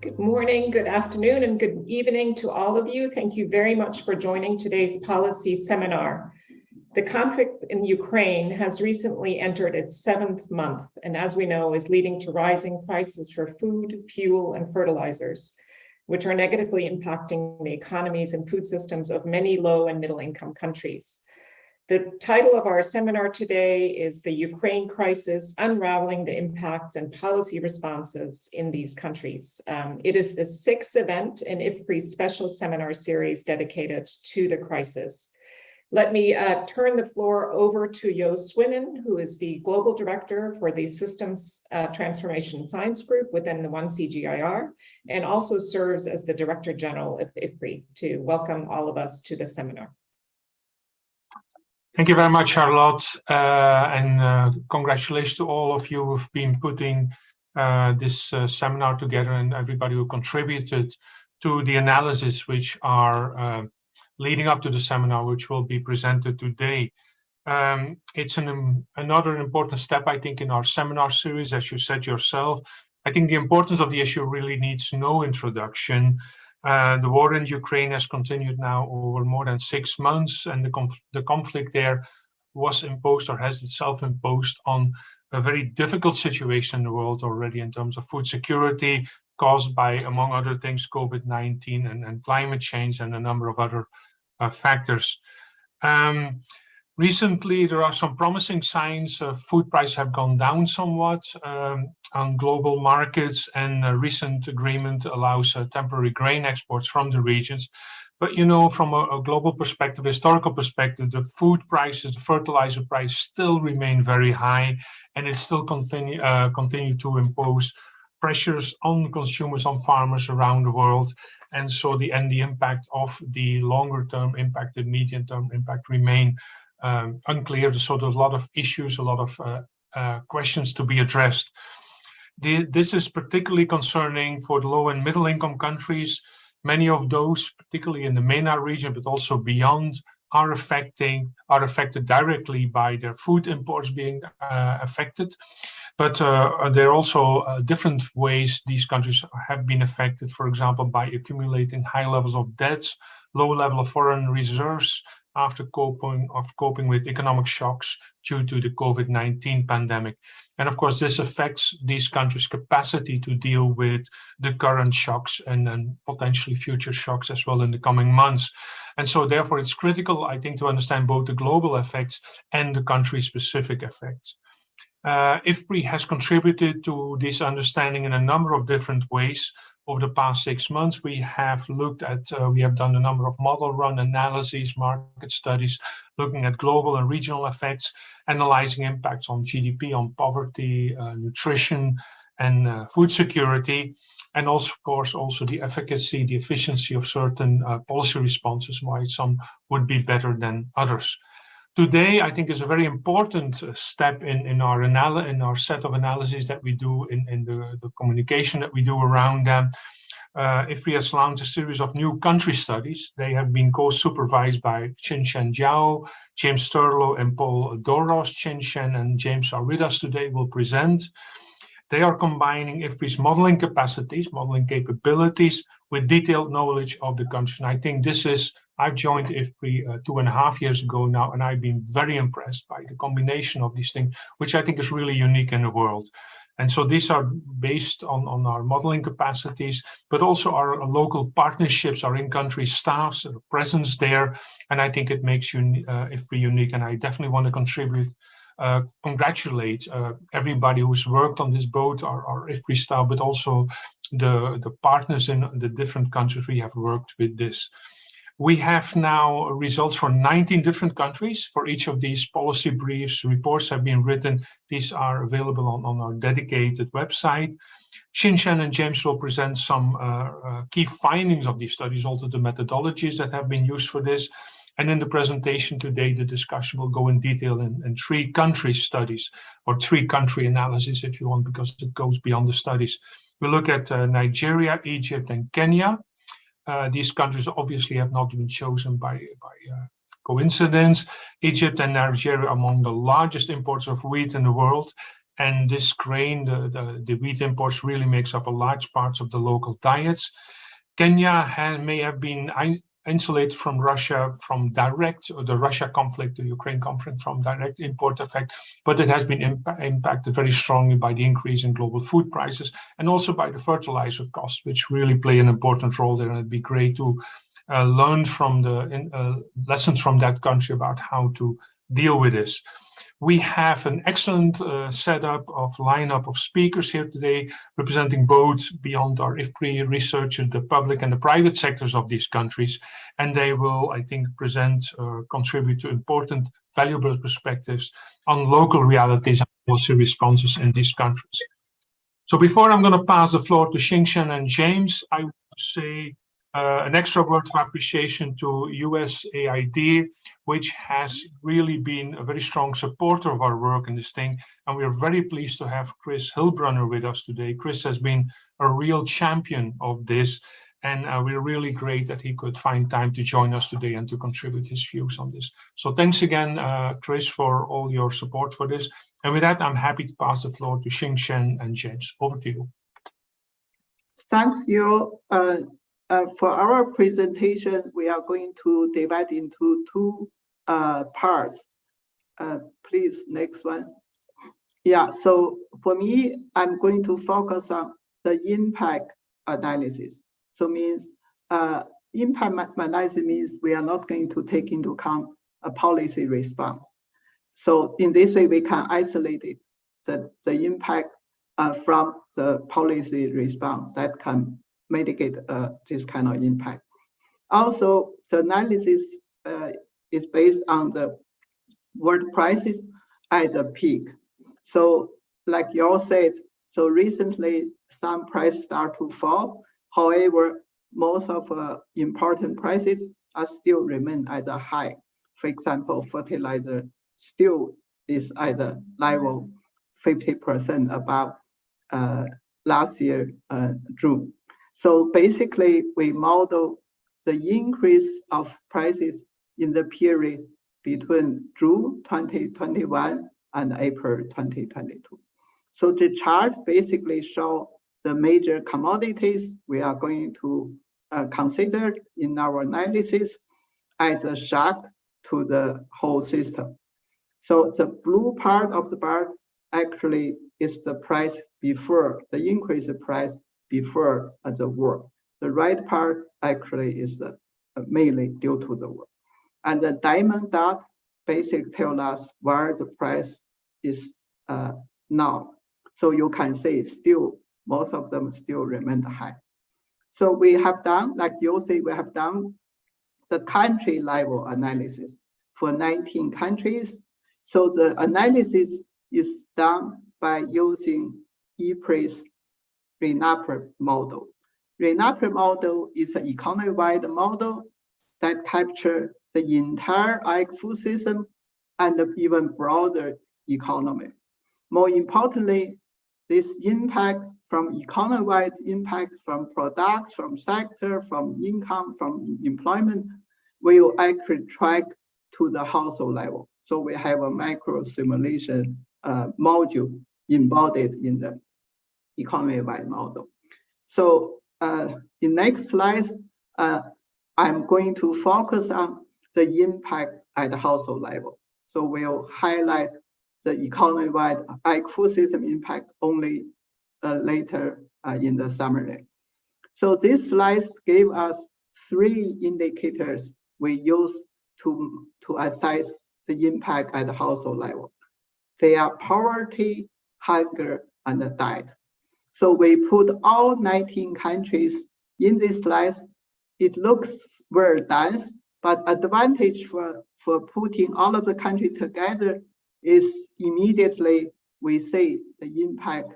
Good morning, good afternoon, and good evening to all of you. Thank you very much for joining today's policy seminar. The conflict in Ukraine has recently entered its 7th month, and as we know, is leading to rising prices for food, fuel, and fertilizers, which are negatively impacting the economies and food systems of many low and middle-income countries. The title of our seminar today is The Ukraine Crisis, Unraveling the Impacts and Policy Responses in These Countries. It is the 6th event in IFPRI's special seminar series dedicated to the crisis. Let me turn the floor over to Jo Swinnen, who is the Global Director for the Systems Transformation Science Group within the 1CGIR, and also serves as the Director General of IFPRI, to welcome all of us to the seminar. Thank you very much, Charlotte, and congratulations to all of you who've been putting this seminar together and everybody who contributed to the analysis which are leading up to the seminar, which will be presented today. It's another important step, I think, in our seminar series, as you said yourself. I think the importance of the issue really needs no introduction. The war in Ukraine has continued now over more than 6 months, and the conflict there was imposed, or has itself imposed, on a very difficult situation in the world already in terms of food security, caused by, among other things, COVID-19 and climate change and a number of other factors. Recently, there are some promising signs. Food prices have gone down somewhat on global markets, and a recent agreement allows temporary grain exports from the regions. But, you know, from a global perspective, historical perspective, the food prices, the fertilizer price still remain very high, and it still continue to impose pressures on consumers, on farmers around the world. And so the impact of the longer-term impact, the medium-term impact remain unclear. So there's a lot of issues, a lot of questions to be addressed. This is particularly concerning for the low and middle income countries. Many of those, particularly in the MENA region, but also beyond, are affected directly by their food imports being affected. But there are also different ways these countries have been affected, for example, by accumulating high levels of debts, low level of foreign reserves, after coping with economic shocks due to the COVID-19 pandemic. And of course, this affects these countries' capacity to deal with the current shocks and then potentially future shocks as well in the coming months. And so therefore, it's critical, I think, to understand both the global effects and the country-specific effects. IFPRI has contributed to this understanding in a number of different ways. Over the past 6 months, we have looked at, we have done a number of model run analyses, market studies, looking at global and regional effects, analyzing impacts on GDP, on poverty, nutrition, and food security, and also, of course, also the efficacy, the efficiency of certain policy responses, why some would be better than others. Today, I think, is a very important step in our set of analyses that we do in the communication that we do around them. IFPRI has launched a series of new country studies. They have been co-supervised by Qinshen Zhao, James Thurlow, and Paul Doros. Qinshen and James are with us today, will present. They are combining IFPRI's modeling capacities, modeling capabilities, with detailed knowledge of the country. And I think this is, I've joined IFPRI 2.5 years ago now, and I've been very impressed by the combination of these things, which I think is really unique in the world. And so these are based on our modeling capacities, but also our local partnerships, our in-country staffs, our presence there. And I think it makes IFPRI unique, and I definitely want to congratulate everybody who's worked on this, both our IFPRI staff, but also the partners in the different countries we have worked with this. We have now results for 19 different countries. For each of these policy briefs, reports have been written. These are available on our dedicated website. Qinshen and James will present some key findings of these studies, also the methodologies that have been used for this. And in the presentation today, the discussion will go in detail in 3 country studies, or 3 country analyses, if you want, because it goes beyond the studies. We look at Nigeria, Egypt, and Kenya. These countries obviously have not been chosen by coincidence. Egypt and Nigeria are among the largest importers of wheat in the world. And this grain, the wheat imports, really makes up a large part of the local diets. Kenya may have been insulated from Russia from direct, or the Russia conflict, the Ukraine conflict, from direct import effect, but it has been impacted very strongly by the increase in global food prices and also by the fertilizer costs, which really play an important role there. And it'd be great to learn from the lessons from that country about how to deal with this. We have an excellent lineup of speakers here today, representing both beyond our IFPRI researchers, the public and the private sectors of these countries. And they will, I think, present or contribute to important, valuable perspectives on local realities and policy responses in these countries. So before I'm going to pass the floor to Xingshen and James, I would say an extra word of appreciation to USAID, which has really been a very strong supporter of our work in this thing. And we are very pleased to have Chris Hilbrunner with us today. Chris has been a real champion of this, and we're really great that he could find time to join us today and to contribute his views on this. So thanks again, Chris, for all your support for this. And with that, I'm happy to pass the floor to Xingshen and James. Over to you. Thanks, you. For our presentation, we are going to divide into two parts. Please, next one. Yeah, so for me, I'm going to focus on the impact analysis. So means impact analysis means we are not going to take into account a policy response. So in this way, we can isolate it, the impact from the policy response that can mitigate this kind of impact. Also, the analysis is based on the world prices at the peak. So like you all said, so recently some prices start to fall. However, most of important prices are still remain at a high. For example, fertilizer still is at a level 50% above last year, June. So basically, we model the increase of prices in the period between June 2021 and April 2022. So the chart basically shows the major commodities we are going to consider in our analysis as a shock to the whole system. So the blue part of the bar actually is the price before, the increased price before the war. The right part actually is mainly due to the war. And the diamond dot basically tells us where the price is now. So you can see still, most of them still remain high. So we have done, like you say, we have done the country level analysis for 19 countries. So the analysis is done by using IFPRI's RENAPR model. RENAPR model is an economy-wide model that captures the entire agri-food system and the even broader economy. More importantly, this impact from economy-wide impact from products, from sector, from income, from employment will actually track to the household level. So we have a micro simulation module embodied in the economy-wide model. So in next slide, I'm going to focus on the impact at the household level. So we'll highlight the economy-wide agri-food system impact only later in the summary. So this slide gave us 3 indicators we use to assess the impact at the household level. They are poverty, hunger, and the diet. So we put all 19 countries in this slide. It looks very dense, but advantage for putting all of the countries together is immediately we see the impact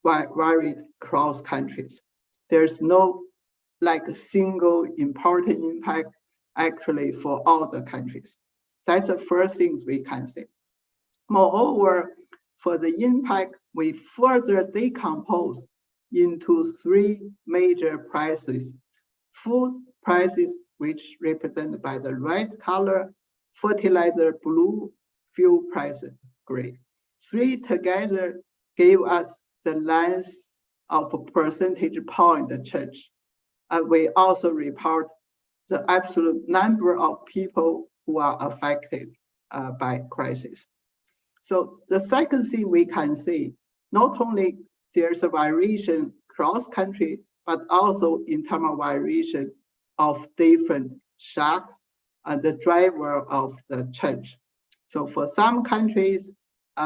varied across countries. There's no like a single important impact actually for all the countries. That's the first things we can see. Moreover, for the impact, we further decompose into 3 major prices. Food prices, which represented by the red color, fertilizer blue, fuel prices gray. 3 together give us the length of a percentage point change. And we also report the absolute number of people who are affected by crisis. So the second thing we can see, not only there's a variation cross country, but also in terms of variation of different shocks and the driver of the change. So for some countries,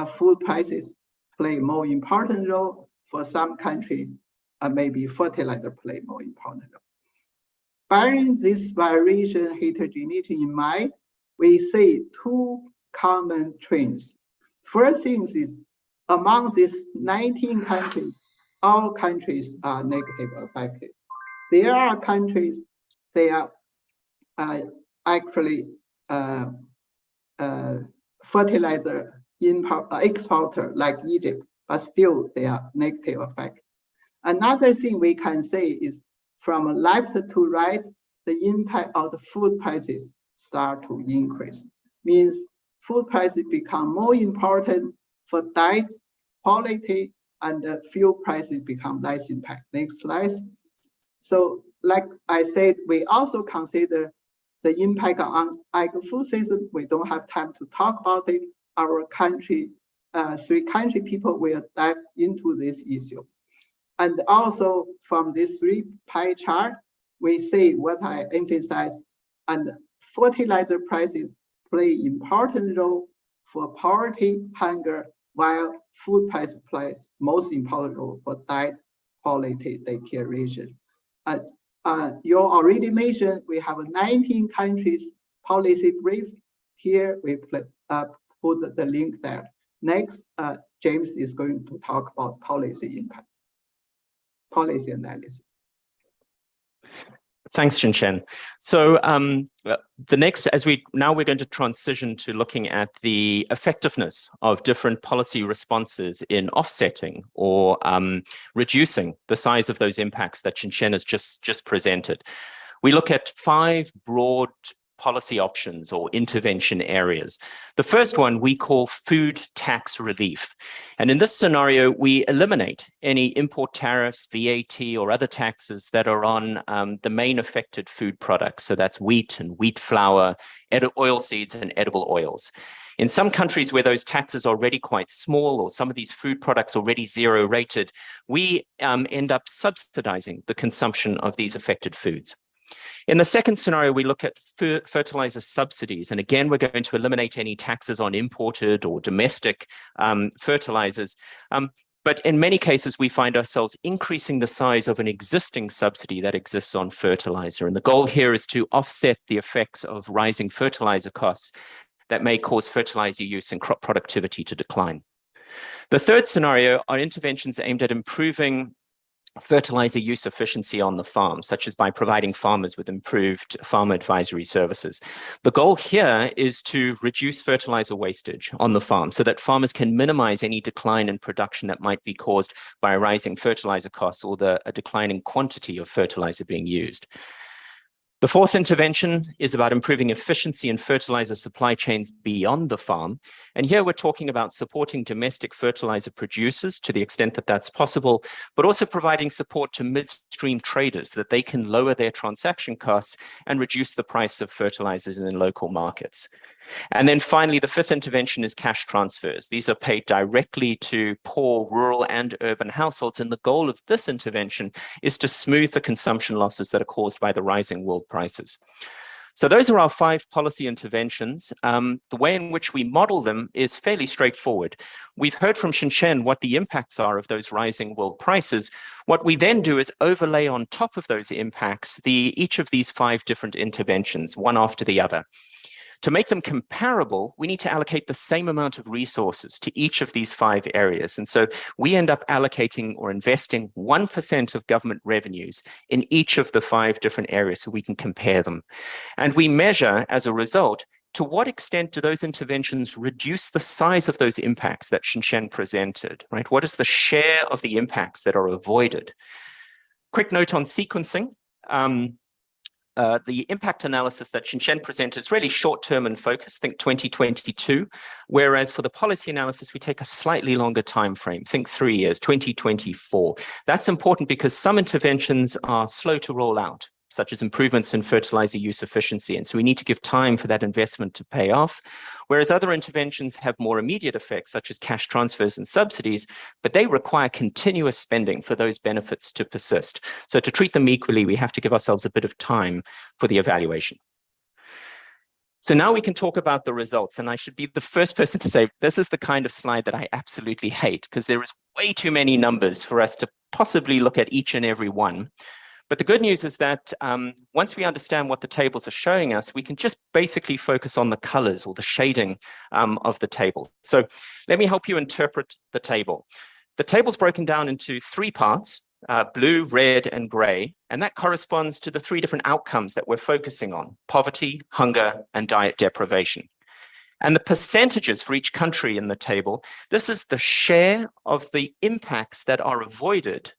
food prices play more important role. For some countries, maybe fertilizer play more important role. Bearing this variation heterogeneity in mind, we see two common trends. First thing is, among these 19 countries, all countries are negatively affected. There are countries, they are actually fertilizer exporter like Egypt, but still they are negative effect. Another thing we can say is from left to right, the impact of the food prices start to increase. Means food prices become more important for diet, quality, and the fuel prices become less impact. Next slide. So like I said, we also consider the impact on agri-food system. We don't have time to talk about it. Our country, 3 country people will dive into this issue. And also from this 3 pie chart, we see what I emphasize, and fertilizer prices play important role for poverty, hunger, while food price plays most important role for diet quality deterioration. You already mentioned we have 19 countries policy brief. Here we put the link there. Next, James is going to talk about policy impact, policy analysis. Thanks, Xinshen. So the next, we're going to transition to looking at the effectiveness of different policy responses in offsetting or reducing the size of those impacts that Xinshen has just presented. We look at 5 broad policy options or intervention areas. The first one we call food tax relief. And in this scenario, we eliminate any import tariffs, VAT, or other taxes that are on the main affected food products. So that's wheat and wheat flour, oil seeds, and edible oils. In some countries where those taxes are already quite small, or some of these food products already zero rated, we end up subsidizing the consumption of these affected foods. In the second scenario, we look at fertilizer subsidies. And again, we're going to eliminate any taxes on imported or domestic fertilizers. But in many cases, we find ourselves increasing the size of an existing subsidy that exists on fertilizer. And the goal here is to offset the effects of rising fertilizer costs that may cause fertilizer use and crop productivity to decline. The third scenario are interventions aimed at improving fertilizer use efficiency on the farm, such as by providing farmers with improved farmer advisory services. The goal here is to reduce fertilizer wastage on the farm so that farmers can minimize any decline in production that might be caused by rising fertilizer costs or a declining quantity of fertilizer being used. The fourth intervention is about improving efficiency in fertilizer supply chains beyond the farm. And here we're talking about supporting domestic fertilizer producers to the extent that that's possible, but also providing support to midstream traders so that they can lower their transaction costs and reduce the price of fertilizers in local markets. And then finally, the fifth intervention is cash transfers. These are paid directly to poor rural and urban households. And the goal of this intervention is to smooth the consumption losses that are caused by the rising world prices. So those are our 5 policy interventions. The way in which we model them is fairly straightforward. We've heard from Xinshen what the impacts are of those rising world prices. What we then do is overlay on top of those impacts each of these 5 different interventions, one after the other. To make them comparable, we need to allocate the same amount of resources to each of these 5 areas. And so we end up allocating or investing 1% of government revenues in each of the 5 different areas so we can compare them. And we measure, as a result, to what extent do those interventions reduce the size of those impacts that Xinshen presented, right? What is the share of the impacts that are avoided? Quick note on sequencing. the impact analysis that Xinshen presented is really short-term and focused, think 2022, whereas for the policy analysis, we take a slightly longer time frame, think 3 years, 2024. That's important because some interventions are slow to roll out, such as improvements in fertilizer use efficiency. And so we need to give time for that investment to pay off, whereas other interventions have more immediate effects, such as cash transfers and subsidies, but they require continuous spending for those benefits to persist. So to treat them equally, we have to give ourselves a bit of time for the evaluation. So now we can talk about the results, and I should be the first person to say, this is the kind of slide that I absolutely hate, because there is way too many numbers for us to possibly look at each and every one. But the good news is that once we understand what the tables are showing us, we can just basically focus on the colors or the shading of the table. So let me help you interpret the table. The table's broken down into 3 parts, blue, red, and gray, and that corresponds to the 3 different outcomes that we're focusing on: poverty, hunger, and diet deprivation. And the percentages for each country in the table, this is the share of the impacts that are avoided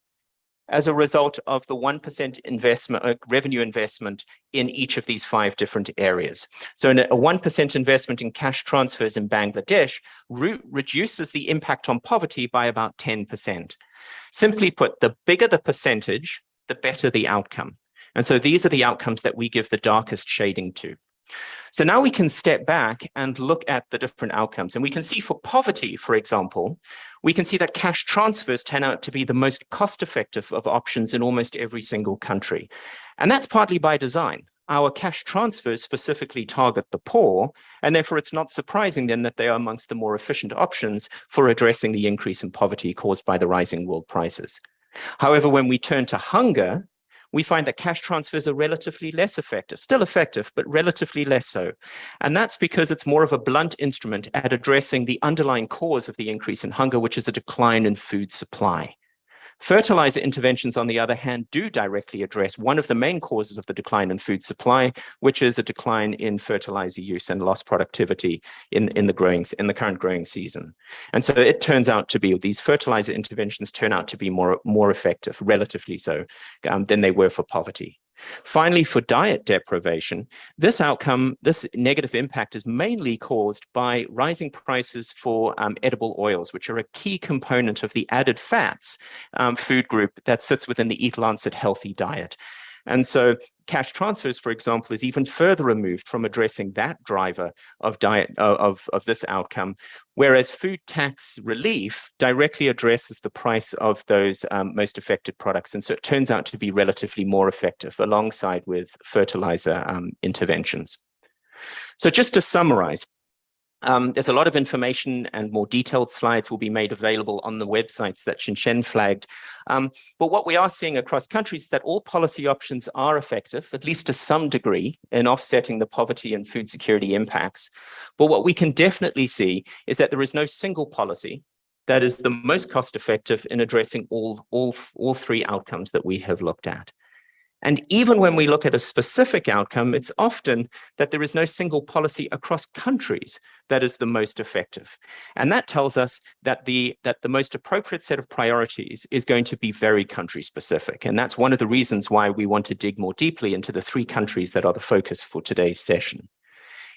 as a result of the 1% investment, revenue investment in each of these 5 different areas. So a 1% investment in cash transfers in Bangladesh reduces the impact on poverty by about 10%. Simply put, the bigger the percentage, the better the outcome. And so these are the outcomes that we give the darkest shading to. So now we can step back and look at the different outcomes. And we can see for poverty, for example, we can see that cash transfers turn out to be the most cost-effective of options in almost every single country. And that's partly by design. Our cash transfers specifically target the poor, and therefore it's not surprising then that they are amongst the more efficient options for addressing the increase in poverty caused by the rising world prices. However, when we turn to hunger, we find that cash transfers are relatively less effective, still effective, but relatively less so. And that's because it's more of a blunt instrument at addressing the underlying cause of the increase in hunger, which is a decline in food supply. Fertilizer interventions, on the other hand, do directly address one of the main causes of the decline in food supply, which is a decline in fertilizer use and lost productivity in the current growing season. And so it turns out to be, these fertilizer interventions turn out to be more effective, relatively so, than they were for poverty. Finally, for diet deprivation, this negative impact is mainly caused by rising prices for edible oils, which are a key component of the added fats food group that sits within the Eat Lancet Healthy Diet. And so cash transfers, for example, is even further removed from addressing that driver of this outcome, whereas food tax relief directly addresses the price of those most affected products. And so it turns out to be relatively more effective alongside with fertilizer interventions. So just to summarize, there's a lot of information, and more detailed slides will be made available on the websites that Xinshen flagged. But what we are seeing across countries is that all policy options are effective, at least to some degree, in offsetting the poverty and food security impacts. But what we can definitely see is that there is no single policy that is the most cost-effective in addressing all 3 outcomes that we have looked at. And even when we look at a specific outcome, it's often that there is no single policy across countries that is the most effective. And that tells us that the most appropriate set of priorities is going to be very country specific. And that's one of the reasons why we want to dig more deeply into the 3 countries that are the focus for today's session.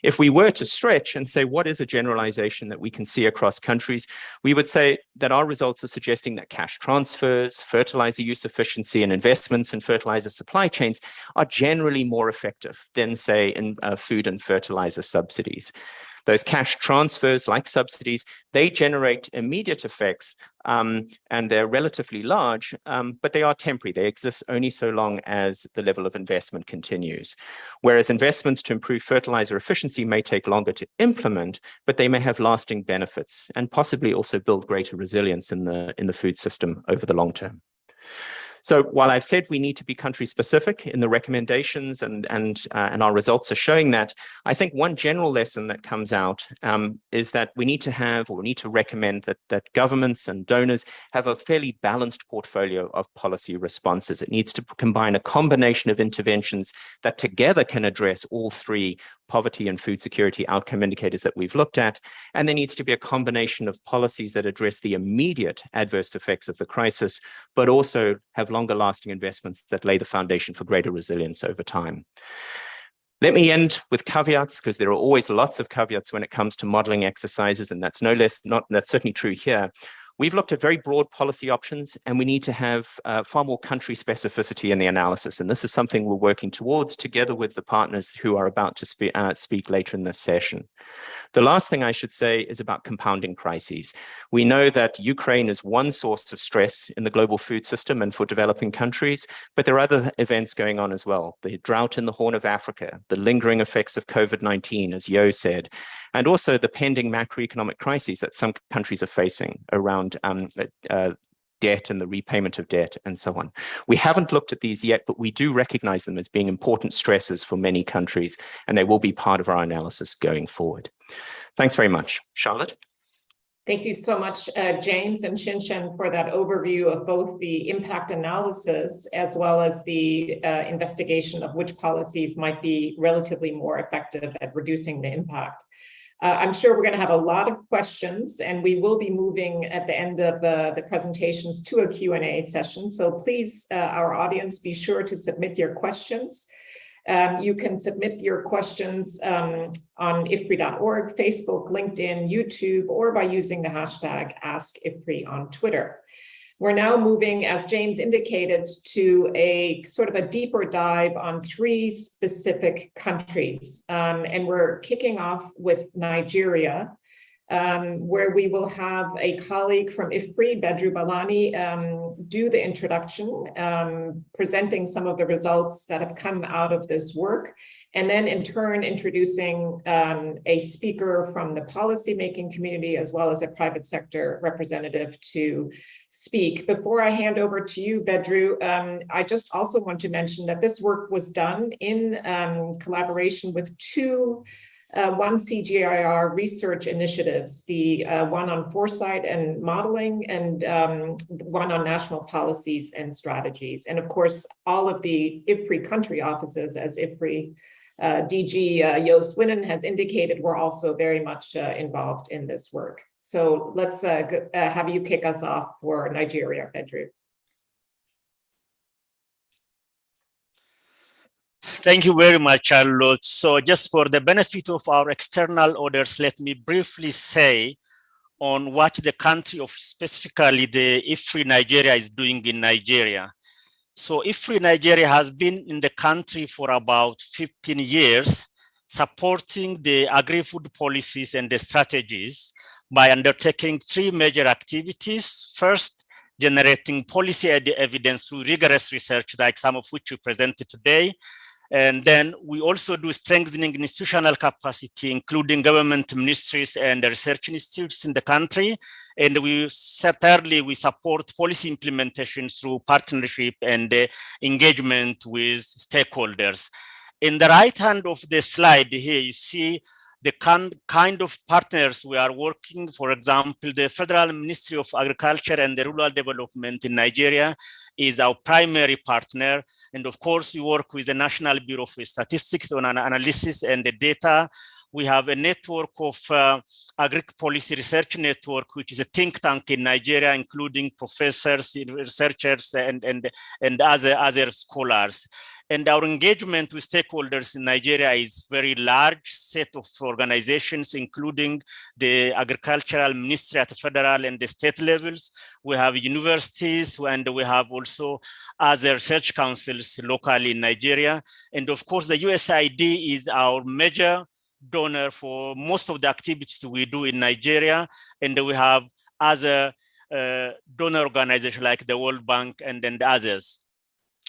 If we were to stretch and say, what is a generalization that we can see across countries, we would say that our results are suggesting that cash transfers, fertilizer use efficiency, and investments in fertilizer supply chains are generally more effective than, say, in food and fertilizer subsidies. Those cash transfers, like subsidies, they generate immediate effects, and they're relatively large, but they are temporary. They exist only so long as the level of investment continues. Whereas investments to improve fertilizer efficiency may take longer to implement, but they may have lasting benefits and possibly also build greater resilience in the food system over the long term. So while I've said we need to be country specific in the recommendations and our results are showing that, I think one general lesson that comes out is that we need to recommend that governments and donors have a fairly balanced portfolio of policy responses. It needs to combine a combination of interventions that together can address all 3 poverty and food security outcome indicators that we've looked at. And there needs to be a combination of policies that address the immediate adverse effects of the crisis, but also have longer lasting investments that lay the foundation for greater resilience over time. Let me end with caveats, because there are always lots of caveats when it comes to modeling exercises, and that's that's certainly true here. We've looked at very broad policy options, and we need to have far more country specificity in the analysis. And this is something we're working towards together with the partners who are about to speak later in this session. The last thing I should say is about compounding crises. We know that Ukraine is one source of stress in the global food system and for developing countries, but there are other events going on as well. The drought in the Horn of Africa, the lingering effects of COVID-19, as Yo said, and also the pending macroeconomic crises that some countries are facing around debt and the repayment of debt and so on. We haven't looked at these yet, but we do recognize them as being important stresses for many countries, and they will be part of our analysis going forward. Thanks very much. Charlotte? Thank you so much, James and Shinshen, for that overview of both the impact analysis as well as the investigation of which policies might be relatively more effective at reducing the impact. I'm sure we're going to have a lot of questions, and we will be moving at the end of the presentations to a Q&A session. So please, our audience, be sure to submit your questions. You can submit your questions on IFPRI.org, Facebook, LinkedIn, YouTube, or by using the hashtag AskIFPRI on Twitter. We're now moving, as James indicated, to a sort of a deeper dive on 3 specific countries. And we're kicking off with Nigeria, where we will have a colleague from IFPRI, Bedru Balani, do the introduction, presenting some of the results that have come out of this work, and then in turn introducing a speaker from the policymaking community as well as a private sector representative to speak. Before I hand over to you, Bedru, I just also want to mention that this work was done in collaboration with 2 one CGIAR research initiatives, the one on foresight and modeling, and one on national policies and strategies. And of course, all of the IFPRI country offices, as IFPRI DG Joost Winnen has indicated, were also very much involved in this work. So let's have you kick us off for Nigeria, Bedru. Thank you very much, Charlotte. So just for the benefit of our external audience, let me briefly say on what the country of specifically the IFPRI Nigeria is doing in Nigeria. So IFPRI Nigeria has been in the country for about 15 years, supporting the agri-food policies and the strategies by undertaking 3 major activities. First, generating policy evidence through rigorous research, like some of which we presented today. And then we also do strengthening institutional capacity, including government ministries and research institutes in the country. And thirdly, we support policy implementation through partnership and engagement with stakeholders. In the right hand of the slide here, you see the kind of partners we are working. For example, the Federal Ministry of Agriculture and Rural Development in Nigeria is our primary partner. And of course, we work with the National Bureau of Statistics on analysis and the data. We have a network of Agri-Policy Research Network, which is a think tank in Nigeria, including professors, researchers, and other scholars. And our engagement with stakeholders in Nigeria is very large set of organizations, including the Agricultural Ministry at the federal and the state levels. We have universities, and we have also other research councils locally in Nigeria. And of course, the USAID is our major donor for most of the activities we do in Nigeria. And we have other donor organizations like the World Bank and others.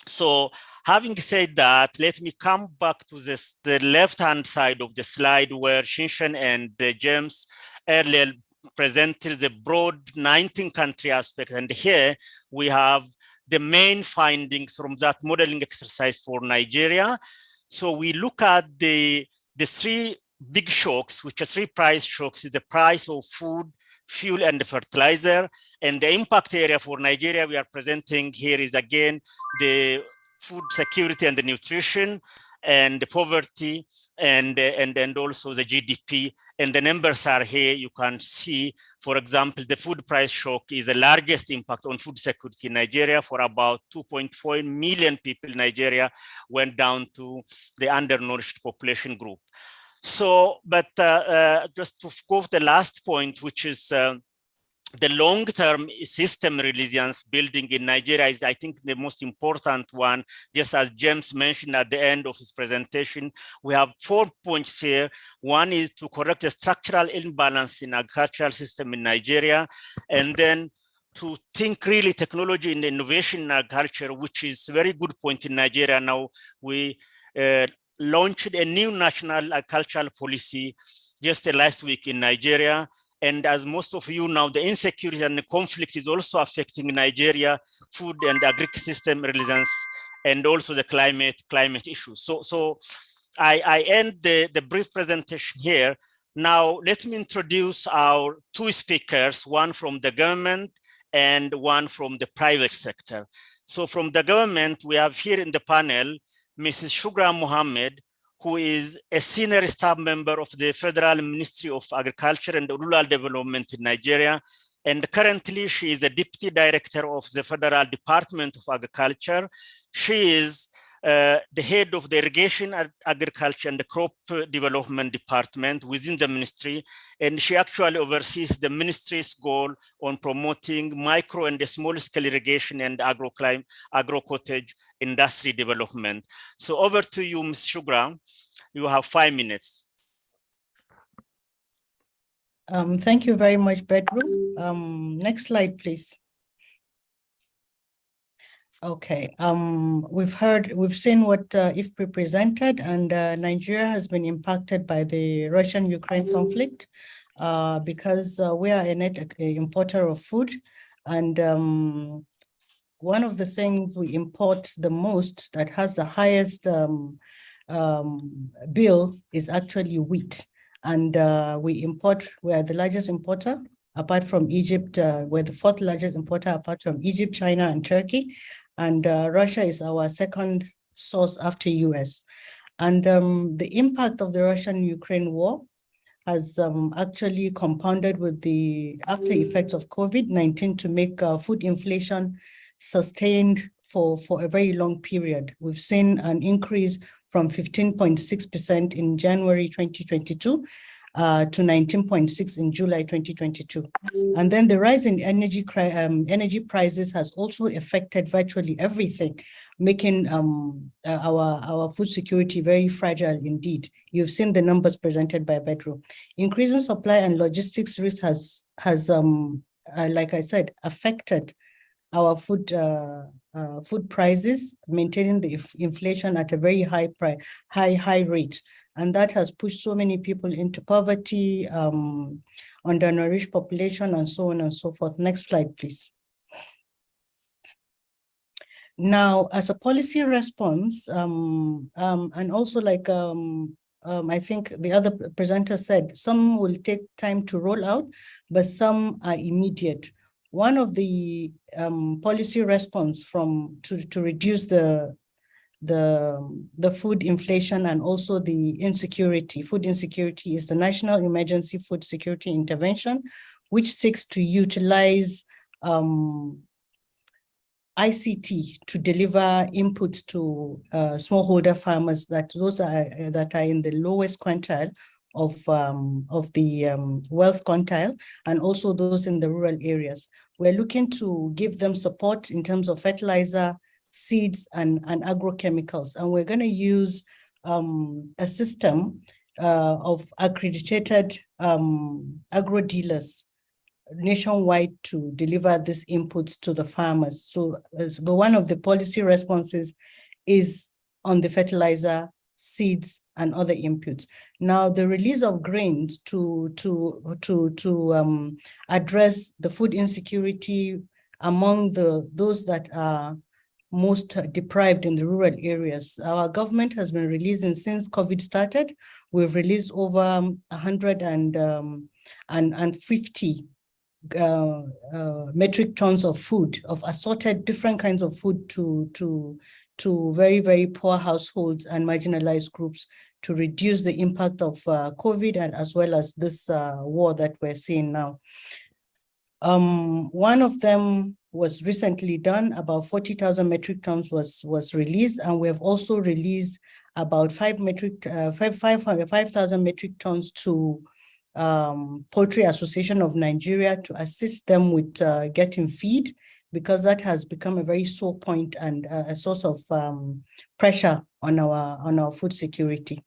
So having said that, let me come back to the left-hand side of the slide where Shinshen and James earlier presented the broad 19-country aspect. And here we have the main findings from that modeling exercise for Nigeria. So we look at the 3 big shocks, which are 3 price shocks: is the price of food, fuel, and fertilizer. And the impact area for Nigeria we are presenting here is again the food security and the nutrition. and the poverty, and also the GDP. And the numbers are here. You can see, for example, the food price shock is the largest impact on food security in Nigeria. For about 2.4 million people in Nigeria went down to the undernourished population group. So, but just to go to the last point, which is the long-term system resilience building in Nigeria is, I think, the most important one. Just as James mentioned at the end of his presentation, we have 4 points here. One is to correct the structural imbalance in agricultural system in Nigeria, and then to think really technology and innovation in agriculture, which is a very good point in Nigeria. Now we launched a new national agricultural policy just last week in Nigeria. And as most of you know, the insecurity and the conflict is also affecting Nigeria food and agri system resilience, and also the climate issues. So I end the brief presentation here. Now let me introduce our two speakers, one from the government and one from the private sector. So from the government, we have here in the panel, Mrs. Shugra Mohammed, who is a senior staff member of the Federal Ministry of Agriculture and Rural Development in Nigeria. And currently she is the Deputy Director of the Federal Department of Agriculture. She is the head of the Irrigation, Agriculture and the Crop Development Department within the ministry. And she actually oversees the ministry's goal on promoting micro and small scale irrigation and agro-cottage industry development. So over to you, Ms. Shugra. You have 5 minutes. Thank you very much, Bedru. Next slide, please. Okay, we've seen what IFPRI presented, and Nigeria has been impacted by the Russian-Ukraine conflict because we are a net importer of food, and one of the things we import the most that has the highest bill is actually wheat, and we are the largest importer apart from Egypt. We're the fourth largest importer apart from Egypt, China, and Turkey. And Russia is our second source after US. And the impact of the Russian-Ukraine war has actually compounded with the after effects of COVID-19 to make food inflation sustained for a very long period. We've seen an increase from 15.6% in January 2022 to 19.6 in July 2022. And then the rise in energy prices has also affected virtually everything, making our food security very fragile indeed. You've seen the numbers presented by Bedru. Increasing supply and logistics risk has like I said, affected our food prices, maintaining the inflation at a very high rate. And that has pushed so many people into poverty, undernourished population, and so on and so forth. Next slide, please. Now, as a policy response, and also like I think the other presenter said, some will take time to roll out, but some are immediate. One of the policy response to reduce the food inflation and also the food insecurity is the National Emergency Food Security Intervention, which seeks to utilize ICT to deliver inputs to smallholder farmers that are in the lowest quintile of the wealth quintile, and also those in the rural areas. We're looking to give them support in terms of fertilizer, seeds, and agrochemicals. And we're going to use a system of accredited agro dealers nationwide to deliver these inputs to the farmers. So but one of the policy responses is on the fertilizer, seeds, and other inputs. Now, the release of grains to address the food insecurity among those that are most deprived in the rural areas. Our government has been releasing, since COVID started, we've released over 150 metric tons of food, of assorted different kinds of food to to very, very poor households and marginalized groups to reduce the impact of COVID and as well as this war that we're seeing now. One of them was recently done, about 40,000 metric tons was released, and we have also released about 5,000 metric tons to Poultry Association of Nigeria to assist them with getting feed, because that has become a very sore point and a source of pressure on our food security.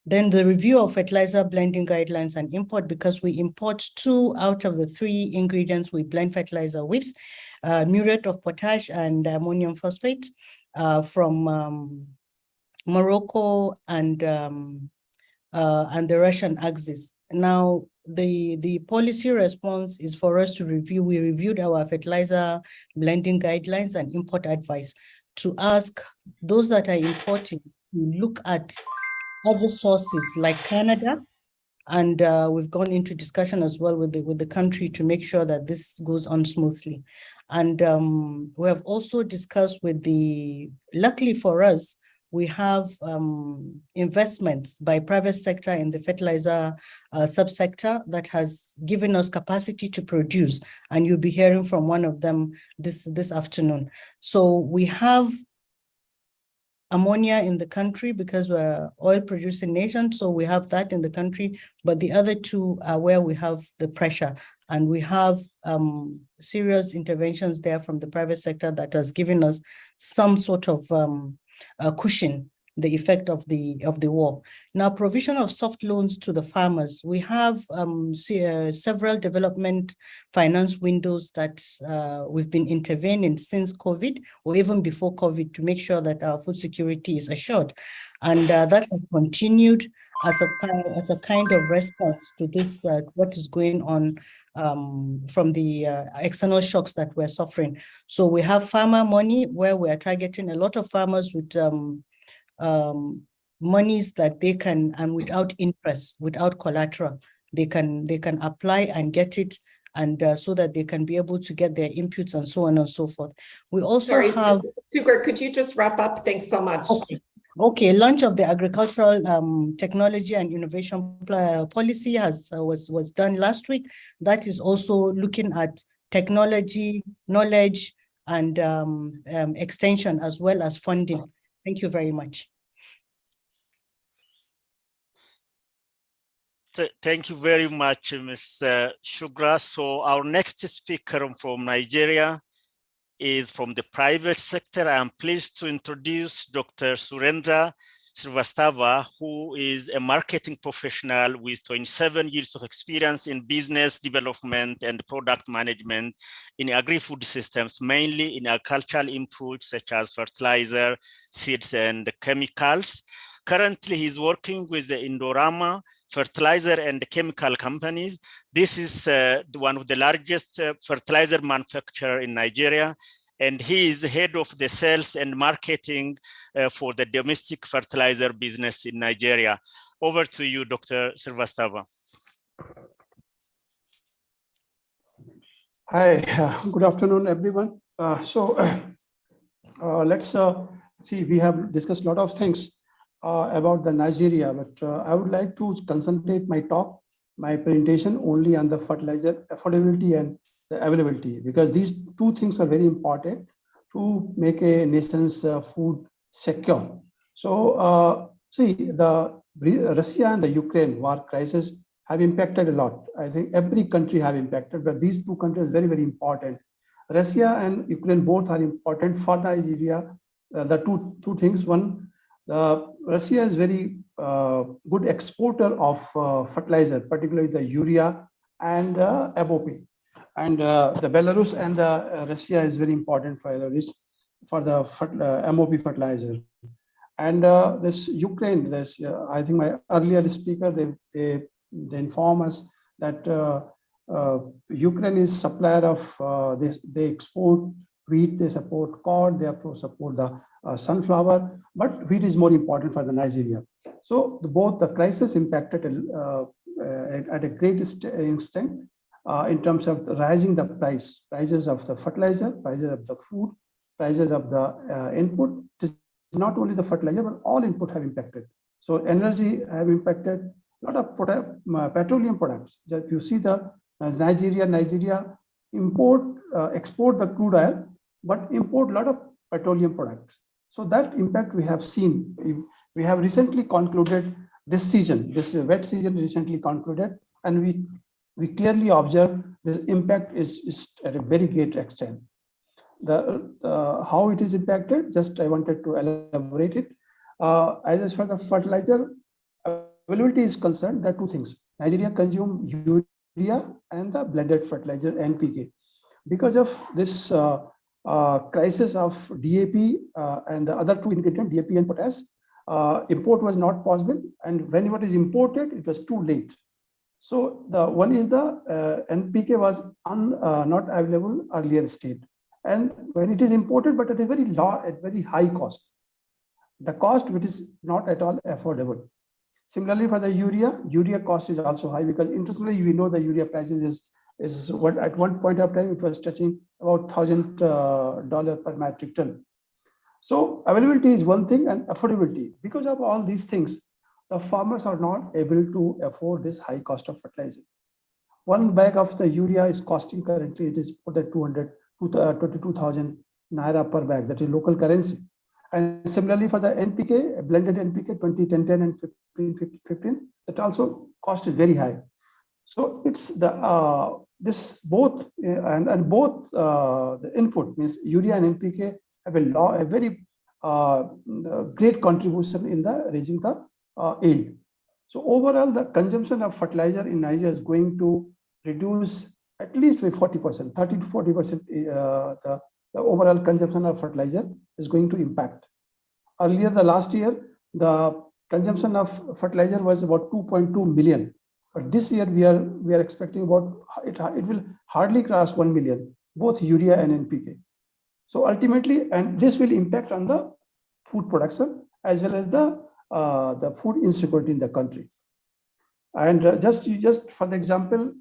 Then the review of fertilizer blending guidelines and import, because we import 2 out of the 3 ingredients we blend fertilizer with, muriate of potash and ammonium phosphate from Morocco and the Russian axis. Now, the policy response is for us to review. We reviewed our fertilizer blending guidelines and import advice to ask those that are importing to look at other sources like Canada, and we've gone into discussion as well with the country to make sure that this goes on smoothly. And we have also discussed with luckily for us, we have investments by private sector in the fertilizer subsector that has given us capacity to produce, and you'll be hearing from one of them this afternoon. So we have ammonia in the country because we're an oil producing nation, so we have that in the country, but the other 2 are where we have the pressure, and we have serious interventions there from the private sector that has given us some sort of cushion the effect of the war. Now, provision of soft loans to the farmers. We have several development finance windows that we've been intervening since COVID or even before COVID to make sure that our food security is assured. And that has continued as a kind of response to this, what is going on from the external shocks that we're suffering. So we have farmer money where we are targeting a lot of farmers with monies that they can, and without interest, without collateral, they can apply and get it, and so that they can be able to get their inputs and so on and so forth. We also have. Sugar, could you just wrap up? Thanks so much. Okay, launch of the agricultural technology and innovation policy was done last week. That is also looking at technology, knowledge, and extension as well as funding. Thank you very much. Thank you very much, Ms. Shugra. So our next speaker from Nigeria is from the private sector. I am pleased to introduce Dr. Surender Srivastava, who is a marketing professional with 27 years of experience in business development and product management in agri-food systems, mainly in agricultural inputs such as fertilizer, seeds, and chemicals. Currently, he's working with the Indorama fertilizer and chemical companies. This is one of the largest fertilizer manufacturer in Nigeria, and he is head of the sales and marketing for the domestic fertilizer business in Nigeria. Over to you, Dr. Srivastava. Hi, good afternoon, everyone. Let's see, we have discussed a lot of things about the Nigeria, but I would like to concentrate my presentation only on the fertilizer affordability and the availability, because these 2 things are very important to make a nation's food secure. So see, the Russia and the Ukraine war crisis have impacted a lot. I think every country have impacted, but these 2 countries are very, very important. Russia and Ukraine both are important for Nigeria. The two things. One, Russia is very good exporter of fertilizer, particularly the urea and the MOP. And the Belarus and Russia is very important for the MOP fertilizer. And this Ukraine, I think my earlier speaker, they inform us that Ukraine is supplier of, they export wheat, they support corn, they support the sunflower, but wheat is more important for the Nigeria. So both the crisis impacted at a great extent in terms of rising the prices of the fertilizer, prices of the food, prices of the input. not only the fertilizer, but all input have impacted. So energy have impacted, a lot of petroleum products. That you see the Nigeria export the crude oil, but import a lot of petroleum products. So that impact we have seen. We have recently concluded this season, this wet season recently concluded, and we clearly observe this impact is at a very great extent. How it is impacted, just I wanted to elaborate it. As far as the fertilizer availability is concerned, there are two things. Nigeria consume urea and the blended fertilizer NPK. Because of this crisis of DAP and the other two ingredients, DAP and potash, import was not possible, and when it is imported, it was too late. So the one is the NPK was not available earlier state, and when it is imported, but at a very high cost, the cost which is not at all affordable. Similarly, for the urea cost is also high, because interestingly we know the urea prices is what at one point of time it was touching about $1,000 per metric ton. So availability is one thing, and affordability. Because of all these things, the farmers are not able to afford this high cost of fertilizer. One bag of the urea is costing currently, it is for the 22,000 naira per bag, that is local currency. And similarly for the NPK, blended NPK 20-10-10 and 15-15, that also cost is very high. So it's the this both and both the input means urea and NPK have a very great contribution in the raising the yield. So overall, the consumption of fertilizer in Nigeria is going to reduce at least by 40%, 30 to 40%. The overall consumption of fertilizer is going to impact. Earlier, the last year, the consumption of fertilizer was about 2.2 million. But this year we are expecting about it will hardly cross 1 million, both urea and NPK. So ultimately, and this will impact on the food production as well as the food insecurity in the country. And just for the example,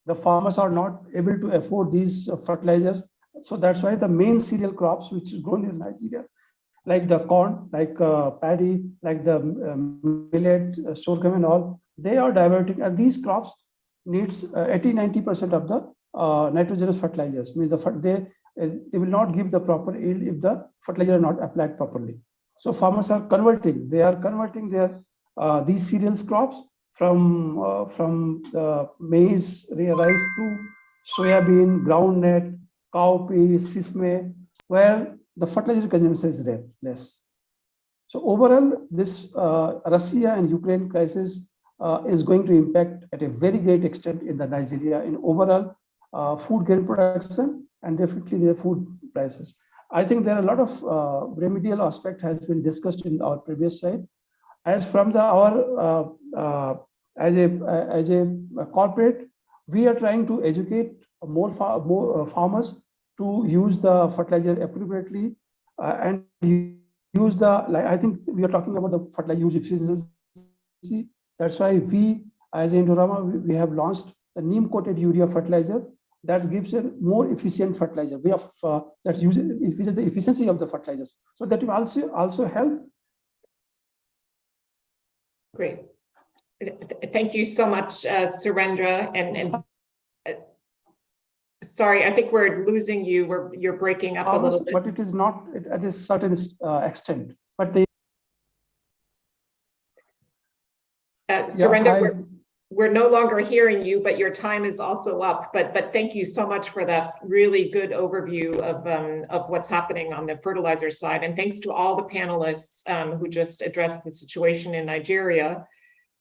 the farmers are not able to afford these fertilizers. So that's why the main cereal crops which is grown in Nigeria, like the corn, like paddy, like the millet, sorghum and all, they are diverting, and these crops needs 80-90% of the nitrogenous fertilizers. Means they will not give the proper yield if the fertilizer are not applied properly. So farmers are converting. They are converting their these cereals crops from the maize, rice to soybean, groundnut, cowpea, sesame, where the fertilizer consumption is less. So overall, this Russia and Ukraine crisis is going to impact at a very great extent in the Nigeria in overall food grain production and definitely the food prices. I think there are a lot of remedial aspect has been discussed in our previous slide. As from as a corporate, we are trying to educate more farmers to use the fertilizer appropriately and use I think we are talking about the fertilizer use efficiency. That's why we, as Indorama, we have launched the neem-coated urea fertilizer that gives a more efficient fertilizer. We have that increases the efficiency of the fertilizers. So that will also help. Great. Thank you so much, Surendra. And sorry, I think we're losing you. You're breaking up a little bit. But it is not at a certain extent. But they. Surendra, we're no longer hearing you, but your time is also up. But thank you so much for that really good overview of what's happening on the fertilizer side. And thanks to all the panelists who just addressed the situation in Nigeria.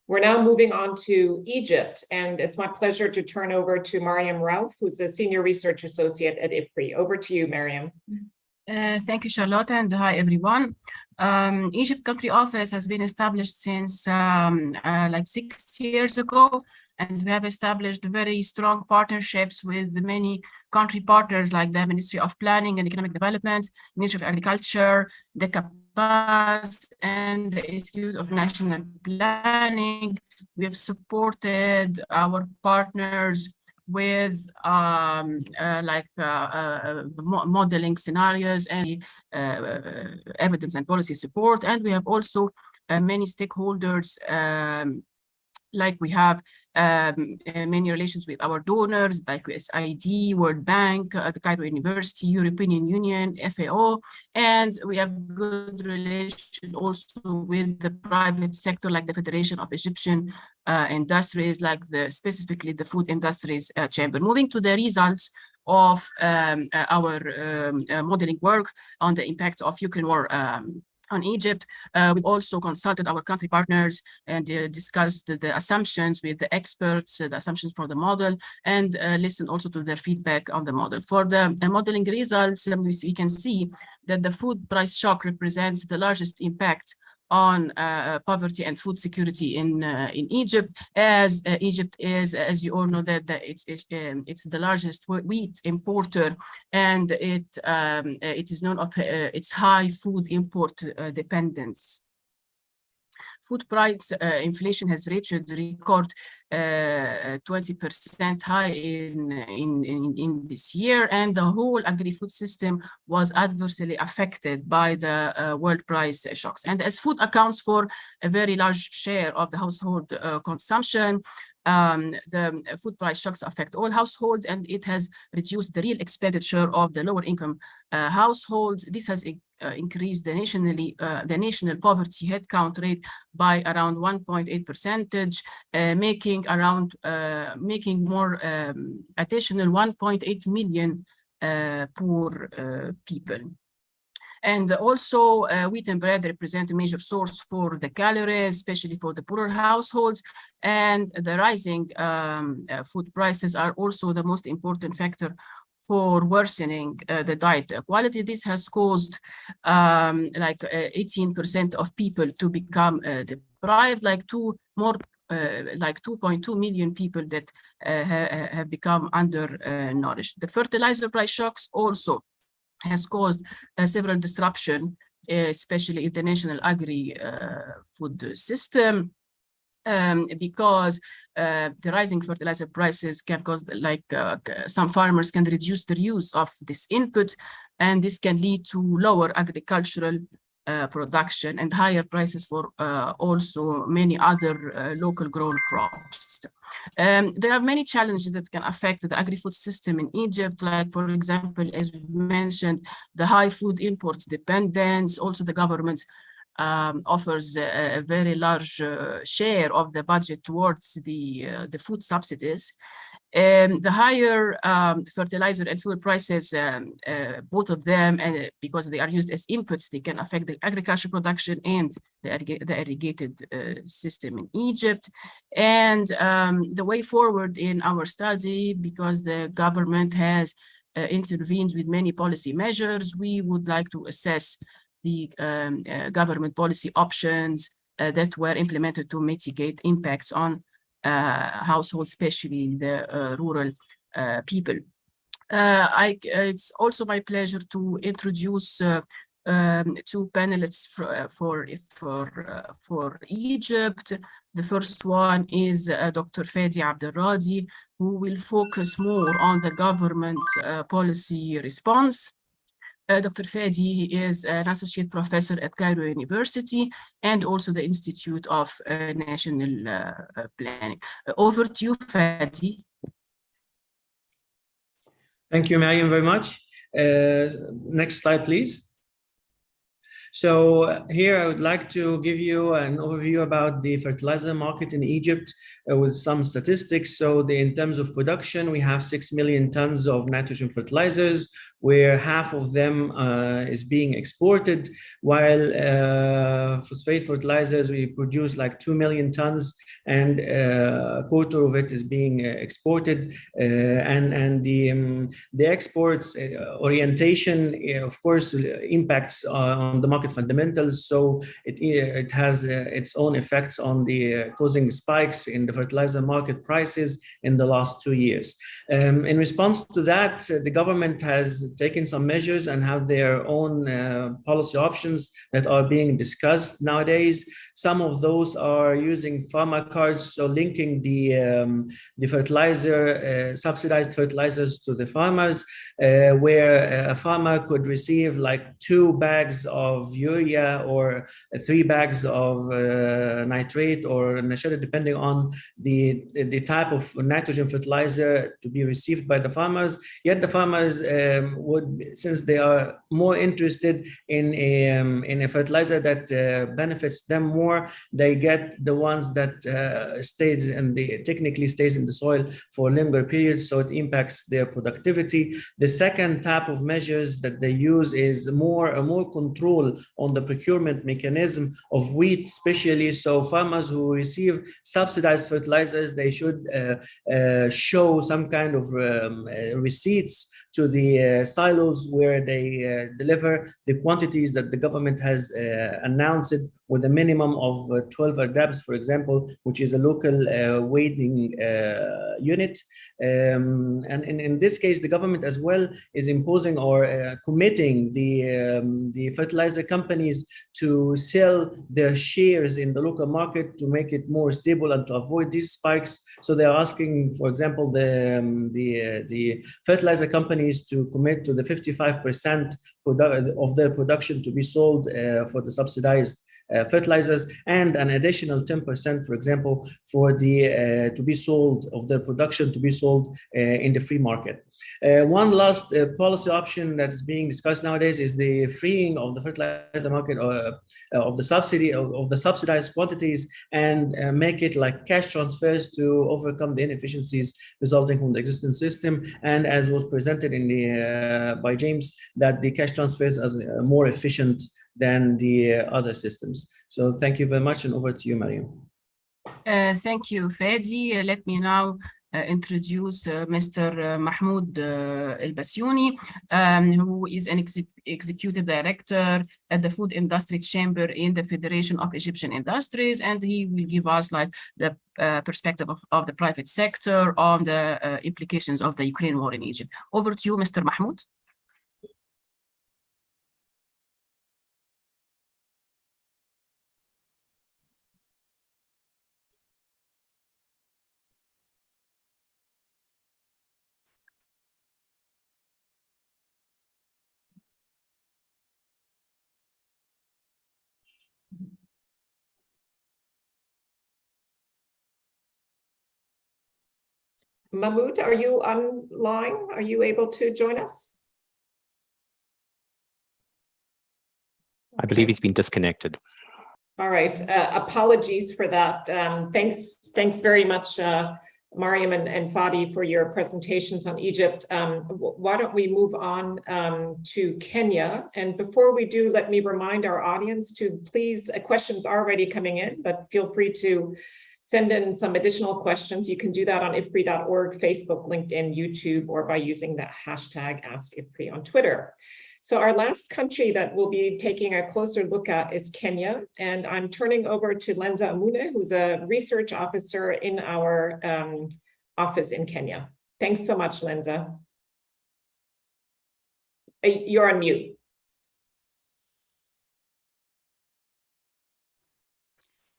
We're now moving on to Egypt, and it's my pleasure to turn over to Mariam Rauf, who's a senior research associate at IFPRI. Over to you, Mariam. Thank you, Charlotte, and hi, everyone. Egypt country office has been established since like 6 years ago, and we have established very strong partnerships with many country partners like the Ministry of Planning and Economic Development, Ministry of Agriculture, the CAPAS, and the Institute of National Planning. We have supported our partners with modeling scenarios and evidence and policy support. And we have also many stakeholders, like we have many relations with our donors, like USAID, World Bank, the Cairo University, European Union, FAO, and we have good relation also with the private sector, like the Federation of Egyptian Industries, like specifically the Food Industries Chamber. Moving to the results of our modeling work on the impact of Ukraine war on Egypt. We've also consulted our country partners and discussed the assumptions with the experts, the assumptions for the model, and listened also to their feedback on the model. For the modeling results, we can see that the food price shock represents the largest impact on poverty and food security in Egypt, as Egypt is, as you all know, that it's the largest wheat importer, and it is known of its high food import dependence. Food price inflation has reached a record 20% high in this year, and the whole agri-food system was adversely affected by the world price shocks. And as food accounts for a very large share of the household consumption, the food price shocks affect all households, and it has reduced the real expenditure of the lower income households. This has increased the national poverty headcount rate by around 1.8%, making more additional 1.8 million poor people. And also, wheat and bread represent a major source for the calories, especially for the poorer households. And the rising food prices are also the most important factor for worsening the diet quality. This has caused 18% of people to become deprived, like 2.2 million people that have become undernourished. The fertilizer price shocks also has caused several disruption, especially in the national agri-food system, because the rising fertilizer prices can cause, some farmers can reduce their use of this input, and this can lead to lower agricultural production and higher prices for also many other local grown crops. There are many challenges that can affect the agri-food system in Egypt, like, for example, as we mentioned, the high food imports dependence. Also, the government offers a very large share of the budget towards the food subsidies. The higher fertilizer and fuel prices, both of them, and because they are used as inputs, they can affect the agricultural production and the irrigated system in Egypt. And the way forward in our study, because the government has intervened with many policy measures, we would like to assess the government policy options that were implemented to mitigate impacts on households, especially the rural people. It's also my pleasure to introduce two panelists for Egypt. The first one is Dr. Fadi Abdelradi, who will focus more on the government policy response. Dr. Fadi is an associate professor at Cairo University and also the Institute of National Planning. Over to you, Fadi. Thank you, Mariam, very much. Next slide, please. So here I would like to give you an overview about the fertilizer market in Egypt with some statistics. So in terms of production, we have 6 million tons of nitrogen fertilizers, where half of them is being exported, while phosphate fertilizers, we produce like 2 million tons, and a quarter of it is being exported. And the exports orientation, of course, impacts on the market market fundamentals. So it has its own effects on the causing spikes in the fertilizer market prices in the last 2 years. In response to that, the government has taken some measures and have their own policy options that are being discussed nowadays. Some of those are using pharma cards, so linking the fertilizer, subsidized fertilizers to the farmers, where a farmer could receive like 2 bags of urea or 3 bags of nitrate or nashada, depending on the type of nitrogen fertilizer to be received by the farmers. Yet the farmers would, since they are more interested in a fertilizer that benefits them more, they get the ones that stays and technically stays in the soil for longer periods, so it impacts their productivity. The second type of measures that they use is more control on the procurement mechanism of wheat, especially. So farmers who receive subsidized fertilizers, they should show some kind of receipts to the silos where they deliver the quantities that the government has announced, with a minimum of 12 ardabs, for example, which is a local weighing unit. And in this case, the government as well is imposing or committing the fertilizer companies to sell their shares in the local market to make it more stable and to avoid these spikes. So they are asking, for example, the fertilizer companies to commit to the 55% of their production to be sold for the subsidized fertilizers, and an additional 10%, for example, for the to be sold of their production to be sold in the free market. One last policy option that is being discussed nowadays is the freeing of the fertilizer market of the subsidy of the subsidized quantities, and make it like cash transfers to overcome the inefficiencies resulting from the existing system. And as was presented in the by James, that the cash transfers are more efficient than the other systems. So thank you very much, and over to you, Mariam. Thank you, Fadi. Let me now introduce Mr. Mahmoud El-Basyouni, who is an executive director at the Food Industry Chamber in the Federation of Egyptian Industries, and he will give us like the perspective of the private sector on the implications of the Ukraine war in Egypt. Over to you, Mr. Mahmoud. Mahmoud, are you online? Are you able to join us? I believe he's been disconnected. All right, apologies for that. Thanks very much, Mariam and Fadi, for your presentations on Egypt. Why don't we move on to Kenya? And before we do, let me remind our audience to please, questions are already coming in, but feel free to send in some additional questions. You can do that on IFPRI.org, Facebook, LinkedIn, YouTube, or by using the hashtag AskIFPRI on Twitter. So our last country that we'll be taking a closer look at is Kenya. And I'm turning over to Lenza Amune, who's a research officer in our office in Kenya. Thanks so much, Lenza. You're on mute.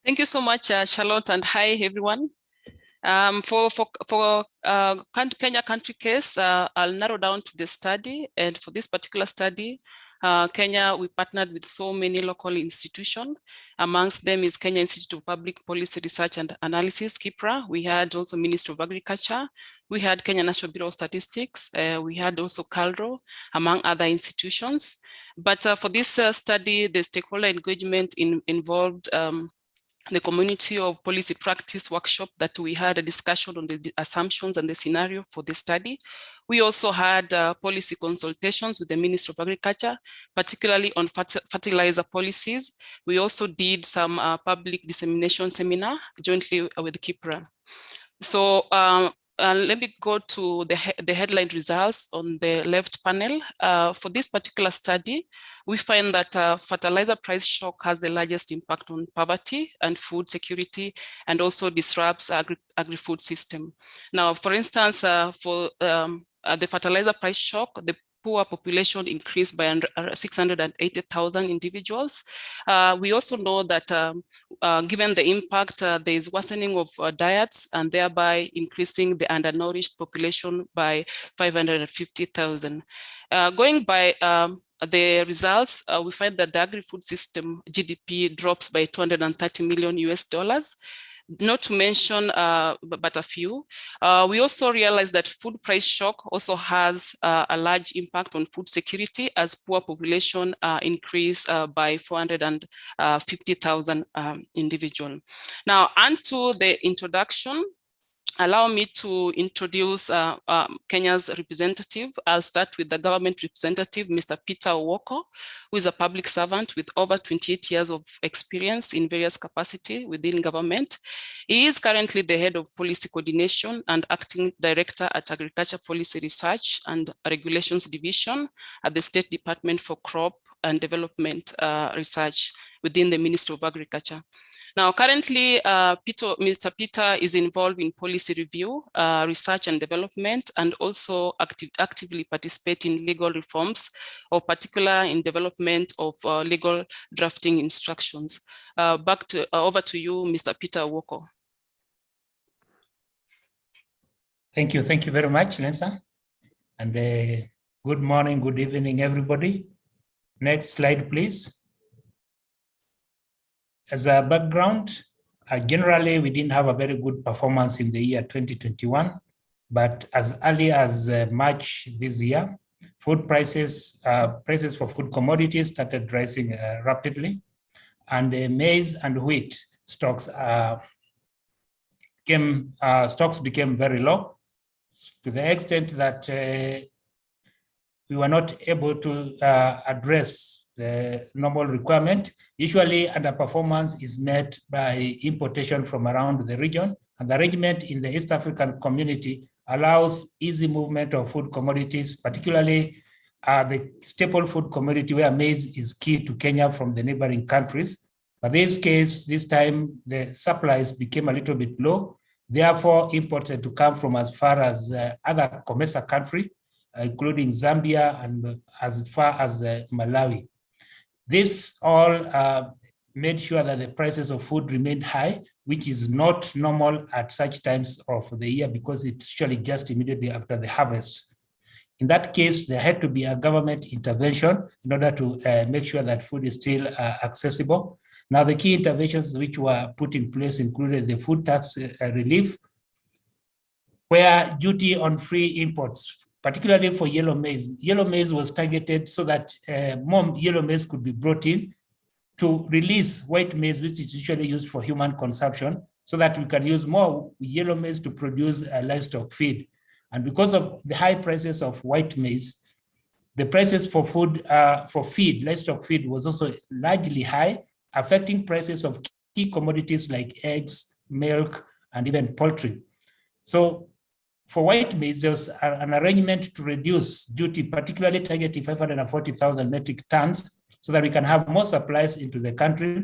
Thank you so much, Charlotte, and hi, everyone. For Kenya country case, I'll narrow down to the study. And for this particular study, Kenya, we partnered with so many local institutions. Amongst them is Kenya Institute of Public Policy Research and Analysis, IFPRI. We had also Ministry of Agriculture. We had Kenya National Bureau of Statistics. We had also CALRO, among other institutions. But for this study, the stakeholder engagement involved the community of policy practice workshop that we had a discussion on the assumptions and the scenario for the study. We also had policy consultations with the Ministry of Agriculture, particularly on fertilizer policies. We also did some public dissemination seminar jointly with IFPRI. So let me go to the headline results on the left panel. For this particular study, we find that fertilizer price shock has the largest impact on poverty and food security, and also disrupts agri-food system. Now, for instance, for the fertilizer price shock, the poor population increased by 680,000 individuals. We also know that given the impact, there is worsening of diets and thereby increasing the undernourished population by 550,000. Going by the results, we find that the agri-food system GDP drops by $230 million US. Not to mention, but a few. We also realize that food price shock also has a large impact on food security, as poor population increase by 450,000 individuals. Now, onto the introduction. Allow me to introduce Kenya's representative. I'll start with the government representative, Mr. Peter Owoko, who is a public servant with over 28 years of experience in various capacity within government. He is currently the head of policy coordination and acting director at Agriculture Policy Research and Regulations Division at the State Department for Crop and Development Research within the Ministry of Agriculture. Now, currently, Mr. Peter is involved in policy review, research and development, and also actively participate in legal reforms, or particular in development of legal drafting instructions. Over to you, Mr. Peter Owoko. Thank you very much, Lensa. And good morning, good evening, everybody. Next slide, please. As a background, generally, we didn't have a very good performance in the year 2021, but as early as March this year, food prices for food commodities started rising rapidly, and maize and wheat stocks became very low, to the extent that we were not able to address the normal requirement. Usually underperformance is met by importation from around the region, and the arrangement in the East African community allows easy movement of food commodities, particularly the staple food commodity where maize is key to Kenya from the neighboring countries. But this time the supplies became a little bit low. Therefore, imports had to come from as far as other COMESA country, including Zambia and as far as Malawi. This all made sure that the prices of food remained high, which is not normal at such times of the year because it's usually just immediately after the harvest. In that case, there had to be a government intervention in order to make sure that food is still accessible. Now, the key interventions which were put in place included the food tax relief, where duty on free imports, particularly for yellow maize. Yellow maize was targeted so that more yellow maize could be brought in to release white maize, which is usually used for human consumption, so that we can use more yellow maize to produce livestock feed. And because of the high prices of white maize, the prices for food, for feed, livestock feed was also largely high, affecting prices of key commodities like eggs, milk, and even poultry. So for white maize, there's an arrangement to reduce duty, particularly targeting 540,000 metric tons, so that we can have more supplies into the country,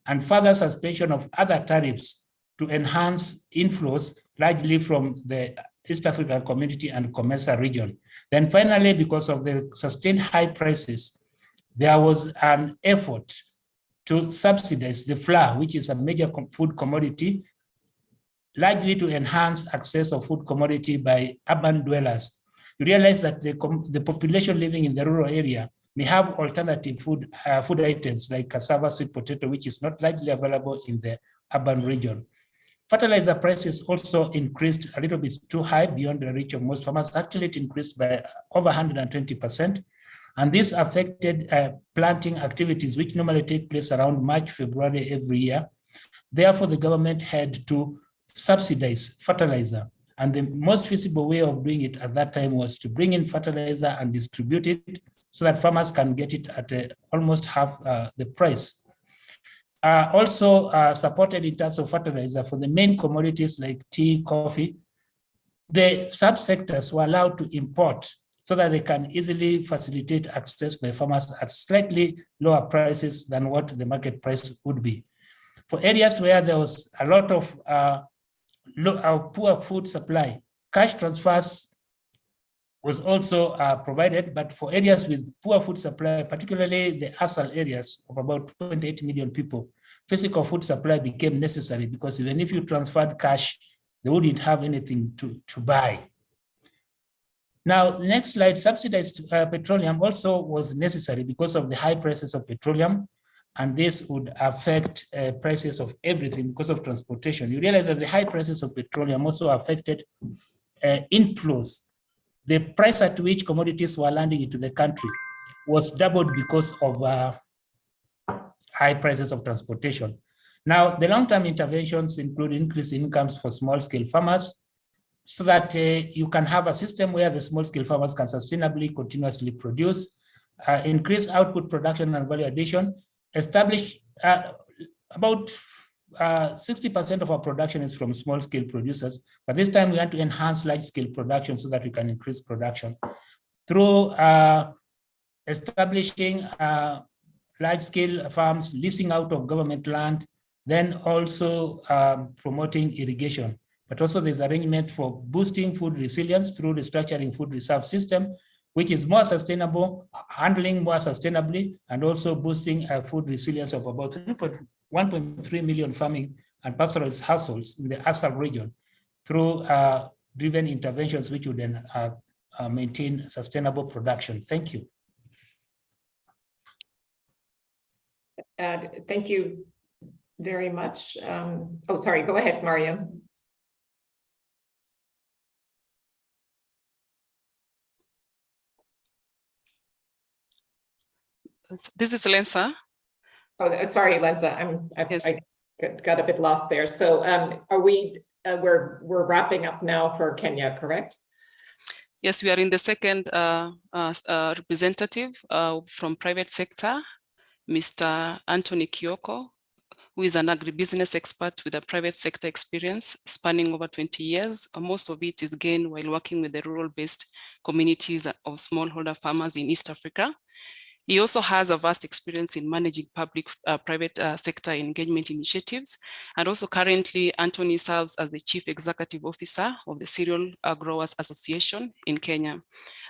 and further suspension of other tariffs to enhance inflows, largely from the East African community and COMESA region. Then finally, because of the sustained high prices, there was an effort to subsidize the flour, which is a major food commodity, largely to enhance access of food commodity by urban dwellers. You realize that the population living in the rural area may have alternative food items like cassava, sweet potato, which is not largely available in the urban region. Fertilizer prices also increased a little bit too high beyond the reach of most farmers. Actually, it increased by over 120%. And this affected planting activities, which normally take place around March, February every year. Therefore, the government had to subsidize fertilizer. And the most feasible way of doing it at that time was to bring in fertilizer and distribute it so that farmers can get it at almost half the price. Also supported in terms of fertilizer for the main commodities like tea, coffee. the subsectors were allowed to import so that they can easily facilitate access by farmers at slightly lower prices than what the market price would be. For areas where there was a lot of poor food supply, cash transfers was also provided, but for areas with poor food supply, particularly the ASAL areas of about 28 million people, physical food supply became necessary because even if you transferred cash, they wouldn't have anything to buy. Now, the next slide, subsidized petroleum also was necessary because of the high prices of petroleum, and this would affect prices of everything because of transportation. You realize that the high prices of petroleum also affected inflows. The price at which commodities were landing into the country was doubled because of high prices of transportation. Now, the long-term interventions include increased incomes for small-scale farmers so that you can have a system where the small-scale farmers can sustainably, continuously produce, increase output production and value addition, establish about 60% of our production is from small-scale producers, but this time we want to enhance large-scale production so that we can increase production through establishing large-scale farms, leasing out of government land, then also promoting irrigation. But also there's arrangement for boosting food resilience through restructuring food reserve system, which is more sustainable, handling more sustainably, and also boosting food resilience of about 1.3 million farming and pastoralist households in the ASAL region through driven interventions which would then maintain sustainable production. Thank you. Thank you very much. Oh, sorry, go ahead, Mario. This is Lensa. Oh, sorry, Lensa. Yes. I got a bit lost there. So, are we? We're wrapping up now for Kenya, correct? Yes, we are in the second representative from private sector, Mr. Anthony Kioko, who is an agribusiness expert with a private sector experience spanning over 20 years. Most of it is gained while working with the rural-based communities of smallholder farmers in East Africa. He also has a vast experience in managing private sector engagement initiatives. And also currently, Anthony serves as the Chief Executive Officer of the Cereal Growers Association in Kenya.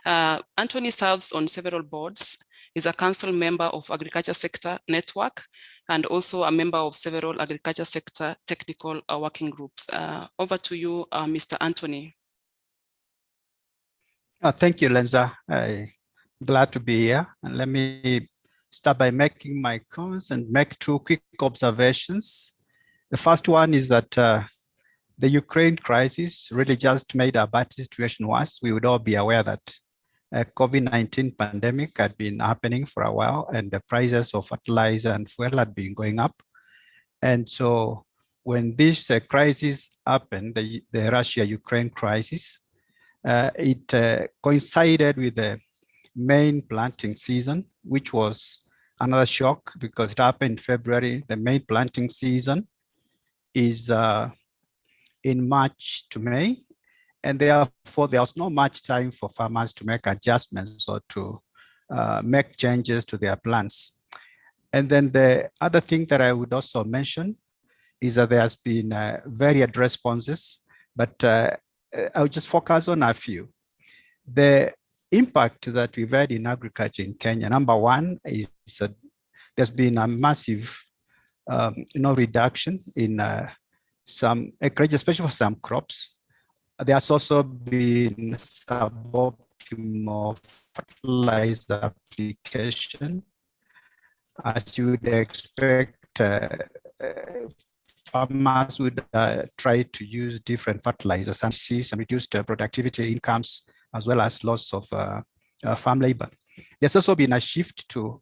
Anthony serves on several boards, is a council member of Agriculture Sector Network, and also a member of several agriculture sector technical working groups. Over to you, Mr. Anthony. Thank you, Lenza. Glad to be here. And let me start by making my comments and make two quick observations. The first one is that the Ukraine crisis really just made our bad situation worse. We would all be aware that COVID-19 pandemic had been happening for a while and the prices of fertilizer and fuel had been going up. And so when this crisis happened, the Russia-Ukraine crisis, it coincided with the main planting season, which was another shock because it happened in February. The main planting season is in March to May, and therefore there was not much time for farmers to make adjustments or to make changes to their plants. And then the other thing that I would also mention is that there has been varied responses, but I'll just focus on a few. The impact that we've had in agriculture in Kenya, number one, is that there's been a massive reduction in some acreage, especially for some crops. There's also been suboptimal fertilizer application. As you would expect, farmers would try to use different fertilizers and see some reduced productivity incomes as well as loss of farm labor. There's also been a shift to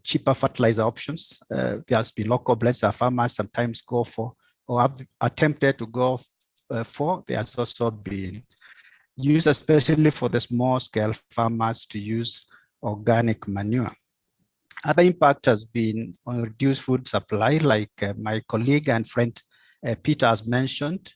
cheaper fertilizer options. There's been local blends that farmers sometimes go for or have attempted to go for. There's also been used, especially for the small scale farmers, to use organic manure. Other impact has been on reduced food supply, like my colleague and friend Peter has mentioned.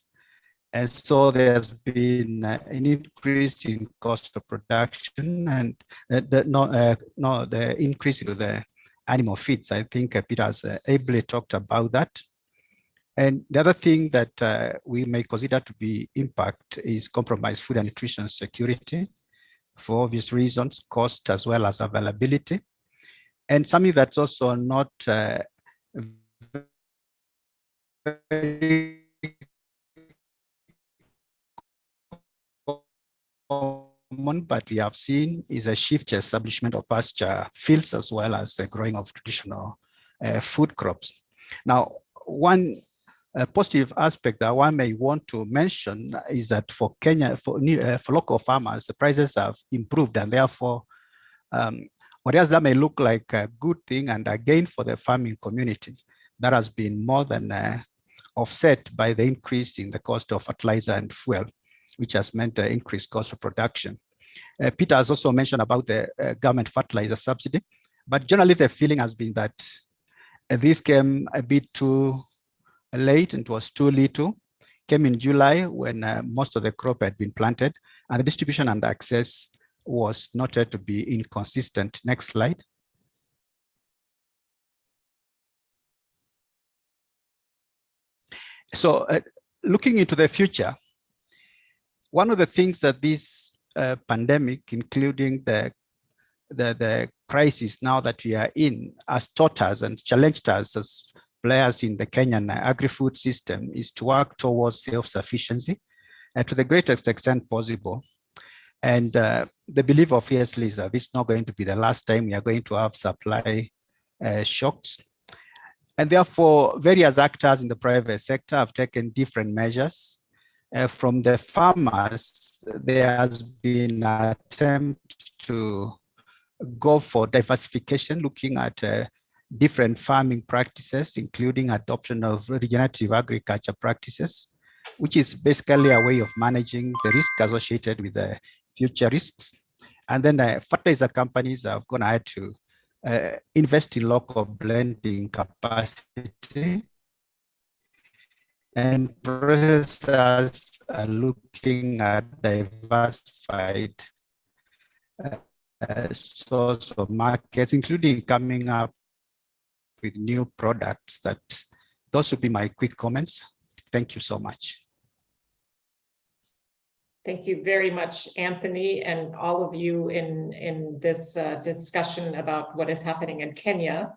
And so there's been an increase in cost of production and the increase in the animal feeds. I think Peter has ably talked about that. And the other thing that we may consider to be impact is compromised food and nutrition security for obvious reasons, cost as well as availability. And something that's also not very common, but we have seen is a shift establishment of pasture fields as well as the growing of traditional food crops. Now, one positive aspect that one may want to mention is that for Kenya, for local farmers, the prices have improved, and therefore, whereas that may look like a good thing and a gain for the farming community, that has been more than offset by the increase in the cost of fertilizer and fuel, which has meant an increased cost of production. Peter has also mentioned about the government fertilizer subsidy, but generally the feeling has been that this came a bit too late and it was too little. Came in July when most of the crop had been planted, and the distribution and access was noted to be inconsistent. Next slide. So looking into the future, one of the things that this pandemic, including the crisis now that we are in, has taught us and challenged us as players in the Kenyan agri-food system is to work towards self-sufficiency to the greatest extent possible. And the belief obviously is that this is not going to be the last time we are going to have supply shocks. And therefore, various actors in the private sector have taken different measures. From the farmers, there has been an attempt to go for diversification, looking at different farming practices, including adoption of regenerative agriculture practices, which is basically a way of managing the risk associated with the future risks. And then fertilizer companies have gone ahead to invest in local blending capacity, and processors are looking at diversified source of markets, including coming up with new products. That those would be my quick comments. Thank you so much. Thank you very much, Anthony, and all of you in this discussion about what is happening in Kenya.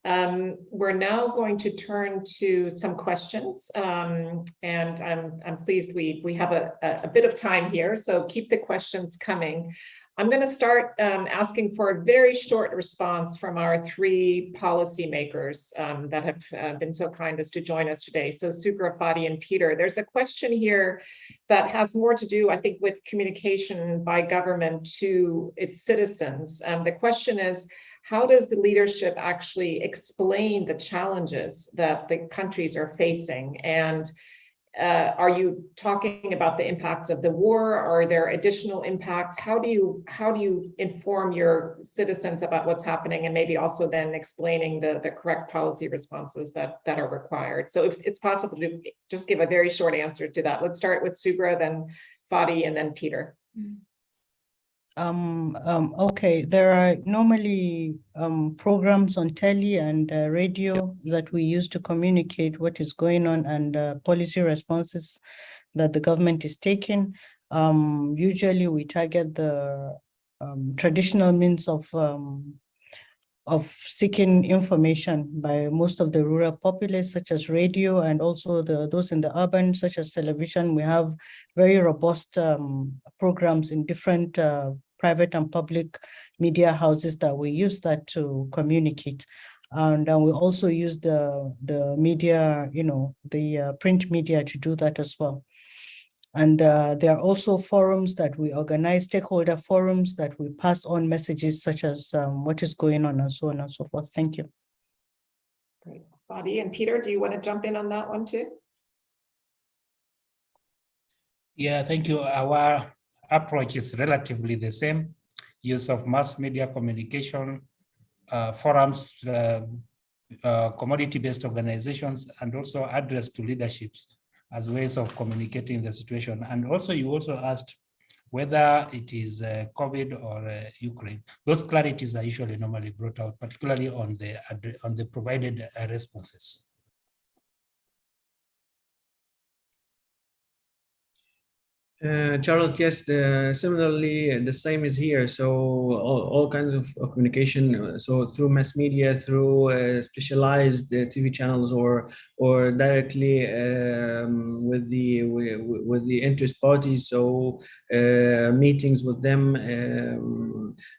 We're now going to turn to some questions, and I'm pleased we have a bit of time here, so keep the questions coming. I'm going to start asking for a very short response from our three policymakers that have been so kind as to join us today. So Sugra, Fadi, and Peter, there's a question here that has more to do, I think, with communication by government to its citizens. The question is, how does the leadership actually explain the challenges that the countries are facing? And are you talking about the impacts of the war? Are there additional impacts? How do you inform your citizens about what's happening, and maybe also then explaining the correct policy responses that are required? So if it's possible to just give a very short answer to that. Let's start with Sugra, then Fadi, and then Peter. Okay, there are normally programs on telly and radio that we use to communicate what is going on and policy responses that the government is taking. Usually we target the traditional means of seeking information by most of the rural populace, such as radio, and also those in the urban, such as television. We have very robust programs in different private and public media houses that we use that to communicate. And we also use the media, the print media to do that as well. And there are also forums that we organize, stakeholder forums that we pass on messages such as what is going on and so on and so forth. Thank you. Great. Fadi and Peter, do you want to jump in on that one too? Yeah, thank you. Our approach is relatively the same. Use of mass media communication, forums, commodity-based organizations, and also address to leaderships as ways of communicating the situation. And also, you also asked whether it is COVID or Ukraine. Those clarities are usually normally brought out, particularly on the provided responses. Charlotte, yes, similarly, the same is here. So all kinds of communication. So through mass media, through specialized TV channels, or directly with the interest parties. So meetings with them,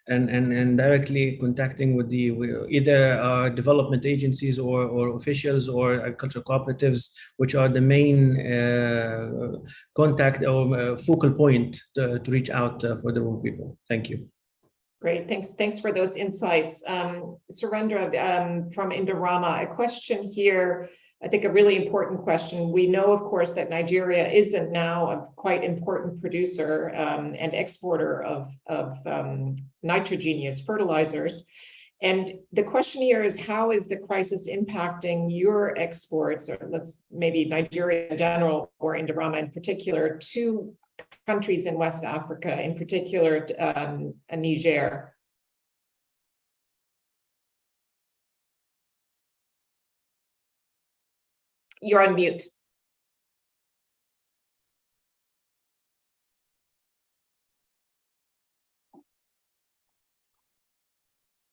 and directly contacting with either development agencies or officials or agricultural cooperatives, which are the main contact or focal point to reach out for the rural people. Thank you. Great, thanks for those insights. Surender from Indorama, a question here, I think a really important question. We know, of course, that Nigeria is now a quite important producer and exporter of nitrogenous fertilizers. And the question here is, how is the crisis impacting your exports, or maybe Nigeria in general, or Indorama in particular, to countries in West Africa, in particular Niger? You're on mute.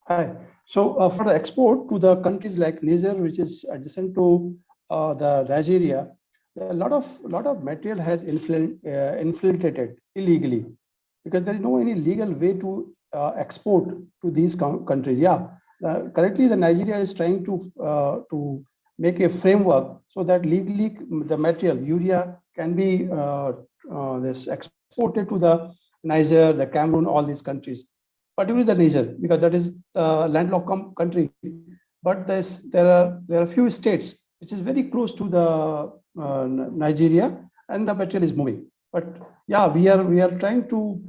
Hi. So for the export to the countries like Niger, which is adjacent to the Nigeria, a lot of material has infiltrated illegally, because there is no any legal way to export to these countries. Yeah, currently the Nigeria is trying to make a framework so that legally the material urea can be exported to the Niger, the Cameroon, all these countries, particularly the Niger, because that is a landlocked country. But there are a few states which is very close to the Nigeria, and the material is moving. But yeah, we are trying to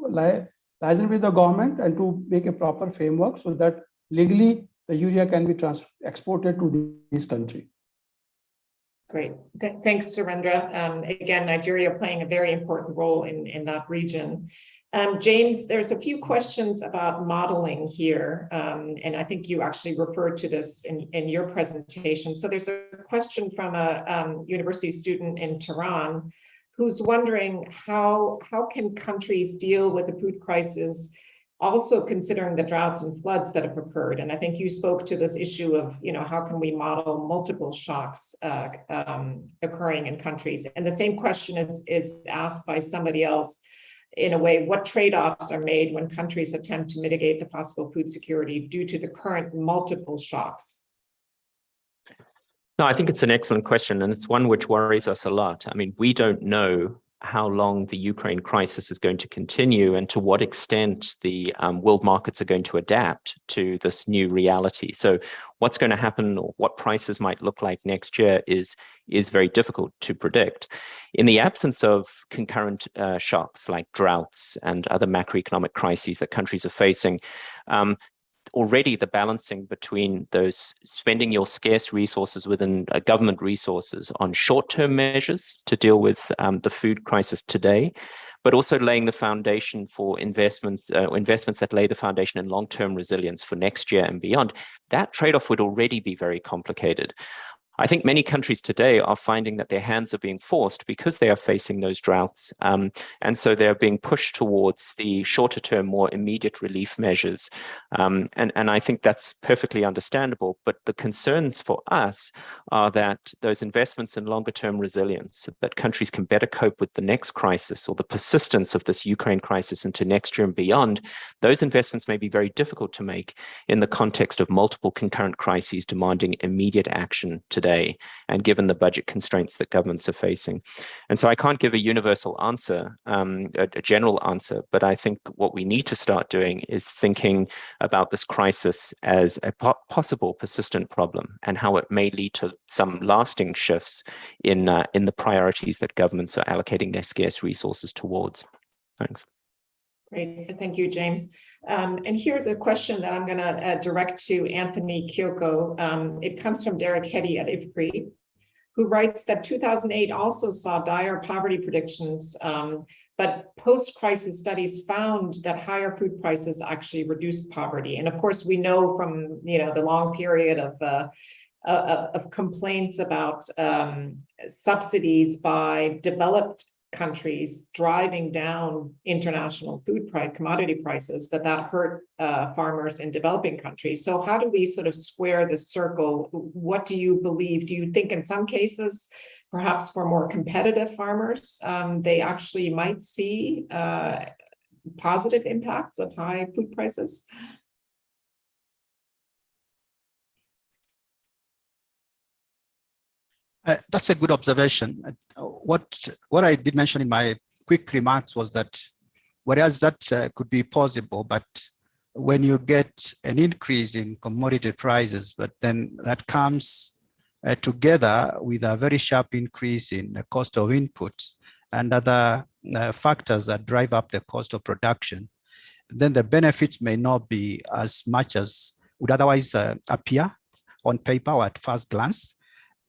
liaison with the government and to make a proper framework so that legally the urea can be exported to this country. Great, thanks, Surender. Again, Nigeria playing a very important role in that region. James, there's a few questions about modeling here, and I think you actually referred to this in your presentation. So there's a question from a university student in Tehran who's wondering how can countries deal with the food crisis, also considering the droughts and floods that have occurred. And I think you spoke to this issue of, how can we model multiple shocks occurring in countries? And the same question is asked by somebody else. In a way, what trade-offs are made when countries attempt to mitigate the possible food security due to the current multiple shocks? No, I think it's an excellent question, and it's one which worries us a lot. I mean, we don't know how long the Ukraine crisis is going to continue and to what extent the world markets are going to adapt to this new reality. So what's going to happen, or what prices might look like next year is very difficult to predict. In the absence of concurrent shocks like droughts and other macroeconomic crises that countries are facing, already the balancing between those spending your scarce resources within government resources on short-term measures to deal with the food crisis today, but also laying the foundation for investments that lay the foundation in long-term resilience for next year and beyond, that trade-off would already be very complicated. I think many countries today are finding that their hands are being forced because they are facing those droughts. And so they're being pushed towards the shorter term, more immediate relief measures. And I think that's perfectly understandable. But the concerns for us are that those investments in longer term resilience, so that countries can better cope with the next crisis or the persistence of this Ukraine crisis into next year and beyond, those investments may be very difficult to make in the context of multiple concurrent crises demanding immediate action today, and given the budget constraints that governments are facing. And so I can't give a universal answer, a general answer, but I think what we need to start doing is thinking about this crisis as a possible persistent problem and how it may lead to some lasting shifts in the priorities that governments are allocating their scarce resources towards. Thanks. Great, thank you, James. And here's a question that I'm going to direct to Anthony Kyoko. It comes from Derek Hetty at IFPRI, who writes that 2008 also saw dire poverty predictions, but post-crisis studies found that higher food prices actually reduced poverty. And of course, we know from the long period of complaints about subsidies by developed countries driving down international food commodity prices, that hurt farmers in developing countries. So how do we sort of square the circle? What do you believe? Do you think in some cases, perhaps for more competitive farmers, they actually might see positive impacts of high food prices? That's a good observation. What I did mention in my quick remarks was that whereas that could be possible, but when you get an increase in commodity prices, but then that comes together with a very sharp increase in the cost of inputs and other factors that drive up the cost of production, then the benefits may not be as much as would otherwise appear on paper or at first glance.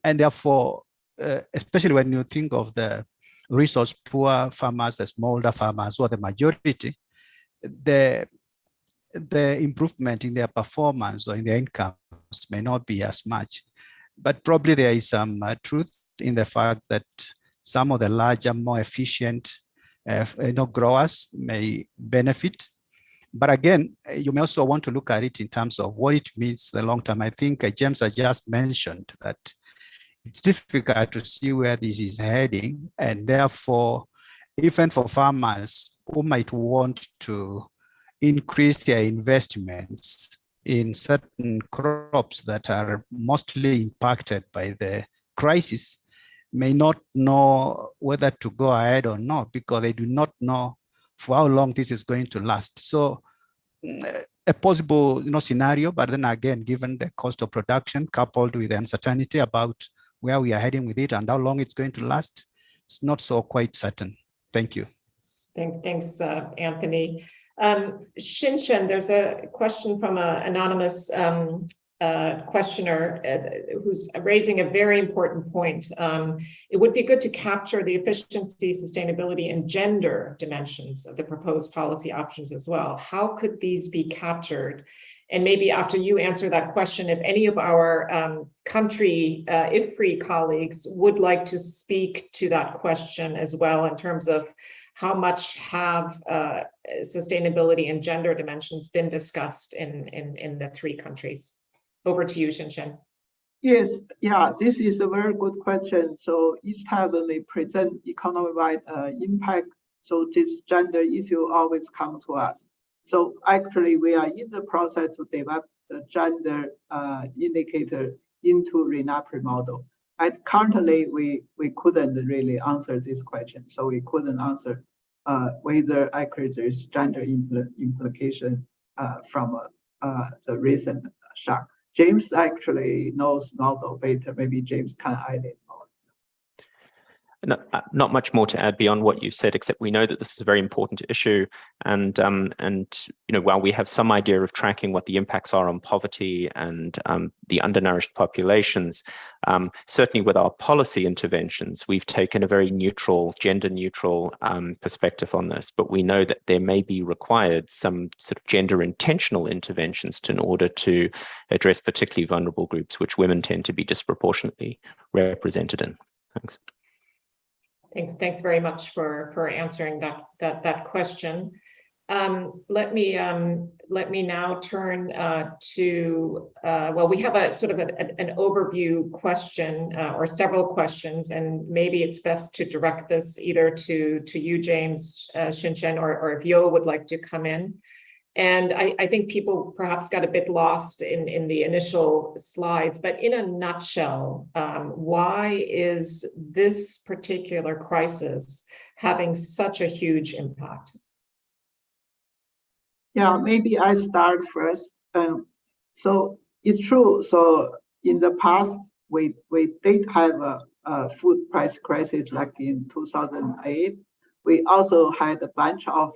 And therefore, especially when you think of the resource poor farmers, the smallholder farmers, who are the majority, the improvement in their performance or in their incomes may not be as much. But probably there is some truth in the fact that some of the larger, more efficient growers may benefit. But again, you may also want to look at it in terms of what it means the long term. I think James has just mentioned that it's difficult to see where this is heading, and therefore, even for farmers who might want to increase their investments in certain crops that are mostly impacted by the crisis, may not know whether to go ahead or not, because they do not know for how long this is going to last. So a possible scenario, but then again, given the cost of production coupled with the uncertainty about where we are heading with it and how long it's going to last, it's not so quite certain. Thank you. Thanks, Anthony. Shinshen, there's a question from an anonymous questioner who's raising a very important point. It would be good to capture the efficiency, sustainability, and gender dimensions of the proposed policy options as well. How could these be captured? And maybe after you answer that question, if any of our country IFPRI colleagues would like to speak to that question as well, in terms of how much have sustainability and gender dimensions been discussed in the three countries? Over to you, Shinshen. Yes, yeah, this is a very good question. So each time when we present economy-wide impact, so this gender issue always come to us. So actually, we are in the process to develop the gender indicator into RENAPRI model. And currently, we couldn't really answer this question. So we couldn't answer whether actually there is gender implication from the recent shock. James actually knows model better. Maybe James can add it more. No, not much more to add beyond what you said, except we know that this is a very important issue, and while we have some idea of tracking what the impacts are on poverty and the undernourished populations, certainly with our policy interventions, we've taken a very neutral, gender-neutral perspective on this. But we know that there may be required some sort of gender-intentional interventions in order to address particularly vulnerable groups, which women tend to be disproportionately represented in. Thanks. Thanks very much for answering that question. Let me now turn to we have a sort of an overview question or several questions, and maybe it's best to direct this either to you, James, Shinshen, or if Yo would like to come in. And I think people perhaps got a bit lost in the initial slides, but in a nutshell, why is this particular crisis having such a huge impact? Yeah, maybe I start first. So it's true. So in the past, we did have a food price crisis like in 2008. We also had a bunch of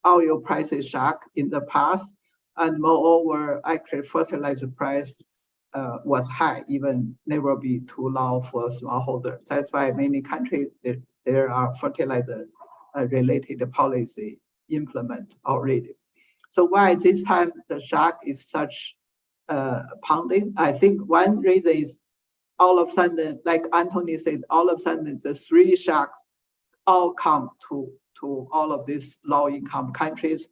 oil prices shock in the past, and moreover, actually fertilizer price was high, even never be too low for smallholder. That's why many countries, there are fertilizer related policy implement already. So why this time the shock is such pounding? I think one reason is all of a sudden, like Anthony said, all of a sudden the three shocks all come to all of these low income countries.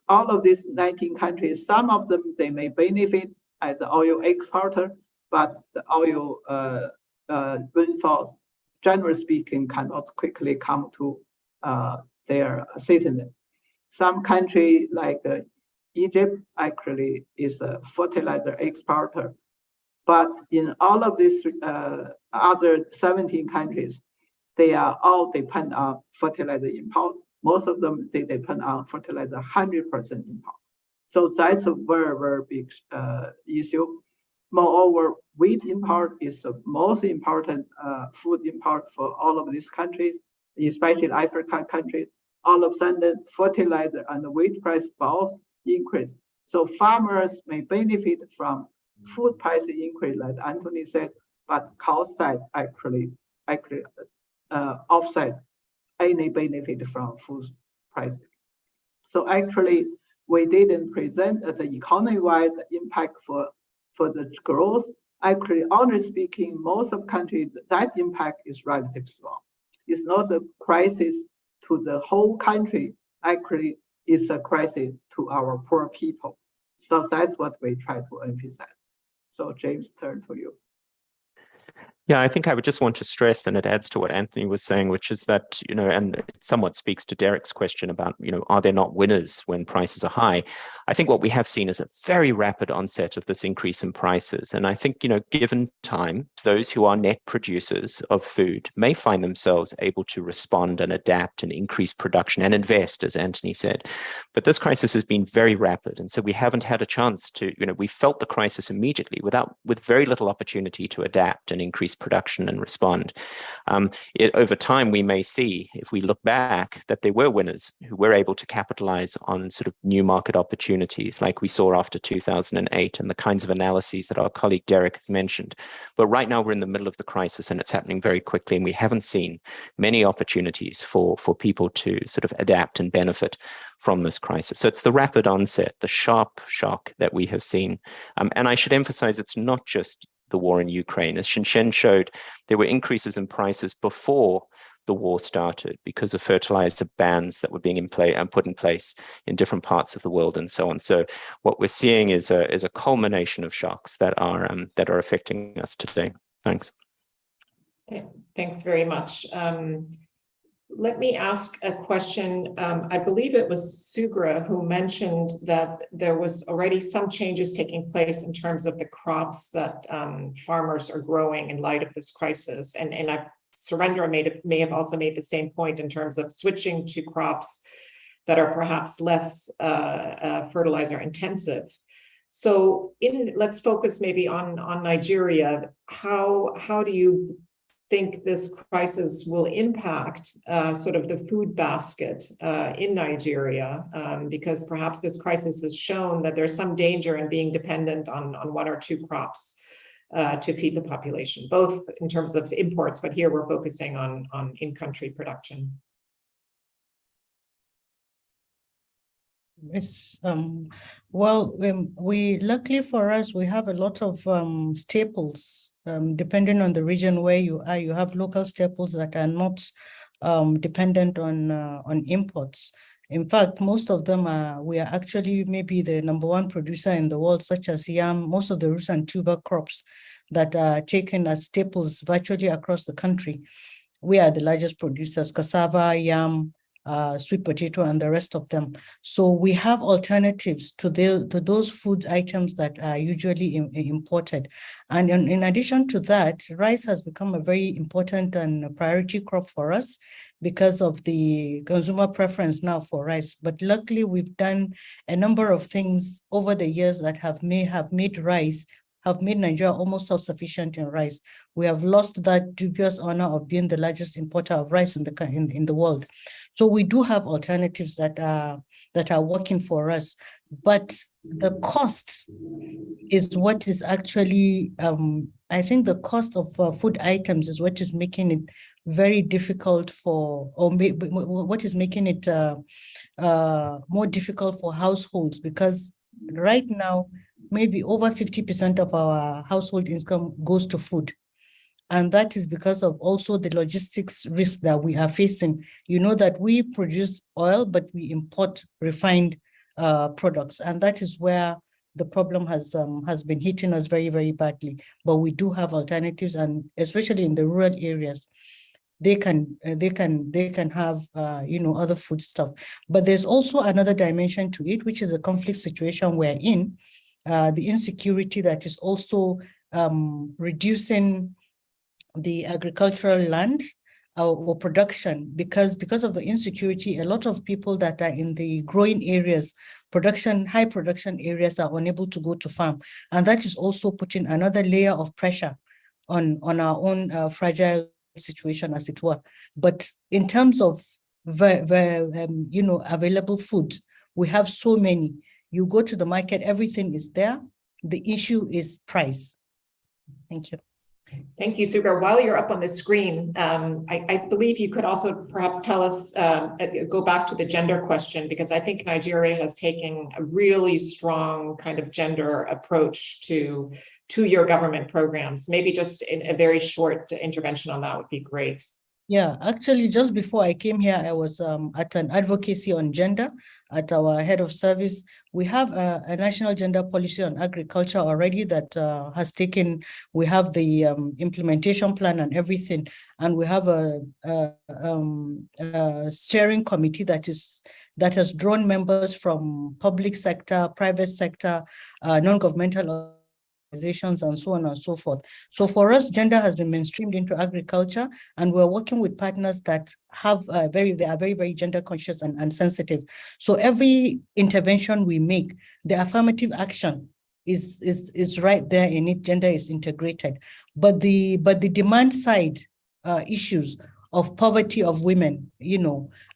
All of these 19 countries, some of them, they may benefit as an oil exporter, but the oil windfall, generally speaking, cannot quickly come to their citizens. Some country like Egypt actually is a fertilizer exporter, but in all of these other 17 countries, they are all depend on fertilizer import. Most of them, they depend on fertilizer 100% import. So that's a very, very big issue. Moreover, wheat import is the most important food import for all of these countries, especially African countries. All of a sudden, fertilizer and the wheat price both increase. So farmers may benefit from food price increase, like Anthony said, but cost side actually offset any benefit from food prices. So actually, we didn't present the economy-wide impact for the growth. Actually, honestly speaking, most of countries, that impact is relatively small. It's not a crisis to the whole country. Actually, it's a crisis to our poor people. So that's what we try to emphasize. So James, turn to you. Yeah, I think I would just want to stress, and it adds to what Anthony was saying, which is that, and it somewhat speaks to Derek's question about, are there not winners when prices are high? I think what we have seen is a very rapid onset of this increase in prices. And I think, given time, those who are net producers of food may find themselves able to respond and adapt and increase production and invest, as Anthony said. But this crisis has been very rapid. And so we haven't had a chance to, we felt the crisis immediately with very little opportunity to adapt and increase production and respond. Over time, we may see, if we look back, that there were winners who were able to capitalize on sort of new market opportunities like we saw after 2008 and the kinds of analyses that our colleague Derek has mentioned. But right now we're in the middle of the crisis and it's happening very quickly, and we haven't seen many opportunities for people to sort of adapt and benefit from this crisis. So it's the rapid onset, the sharp shock that we have seen. And I should emphasize, it's not just the war in Ukraine. As Shinshen showed, there were increases in prices before the war started because of fertilizer bans that were being put in place in different parts of the world and so on. So what we're seeing is a culmination of shocks that are affecting us today. Thanks. Okay, thanks very much. Let me ask a question. I believe it was Sugra who mentioned that there was already some changes taking place in terms of the crops that farmers are growing in light of this crisis. And Surender may have also made the same point in terms of switching to crops that are perhaps less fertilizer intensive. So let's focus maybe on Nigeria. How do you think this crisis will impact sort of the food basket in Nigeria, because perhaps this crisis has shown that there's some danger in being dependent on one or two crops to feed the population, both in terms of imports, but here we're focusing on in-country production. Yes, well, luckily for us, we have a lot of staples. Depending on the region where you are, you have local staples that are not dependent on imports. In fact, most of them we are actually maybe the #1 producer in the world, such as yam. Most of the roots and tuber crops that are taken as staples virtually across the country, we are the largest producers: cassava, yam, sweet potato, and the rest of them. So we have alternatives to those food items that are usually imported. And in addition to that, rice has become a very important and priority crop for us because of the consumer preference now for rice. But luckily, we've done a number of things over the years that have made Nigeria almost self-sufficient in rice. We have lost that dubious honor of being the largest importer of rice in the world. So we do have alternatives that are working for us, but the cost is what is actually, I think the cost of food items is what is making it very difficult for, or what is making it more difficult for households, because right now, maybe over 50% of our household income goes to food. And that is because of also the logistics risk that we are facing. You know that we produce oil, but we import refined products. And that is where the problem has been hitting us very, very badly. But we do have alternatives, and especially in the rural areas, they can have other food stuff. But there's also another dimension to it, which is a conflict situation we're in, the insecurity that is also reducing the agricultural land or production, because of the insecurity, a lot of people that are in the growing areas, high production areas, are unable to go to farm. And that is also putting another layer of pressure on our own fragile situation, as it were. But in terms of available food, we have so many. You go to the market, everything is there. The issue is price. Thank you. Thank you, Sugar. While you're up on the screen, I believe you could also perhaps tell us, go back to the gender question, because I think Nigeria has taken a really strong kind of gender approach to your government programs. Maybe just in a very short intervention on that would be great. Yeah, actually, just before I came here, I was at an advocacy on gender at our head of service. We have a national gender policy on agriculture already that has taken, we have the implementation plan and everything, and we have a steering committee that has drawn members from public sector, private sector, non-governmental organizations, and so on and so forth. So for us, gender has been mainstreamed into agriculture, and we're working with partners that have they are very, very gender conscious and sensitive. So every intervention we make, the affirmative action is right there in it. Gender is integrated, but the demand side issues of poverty of women,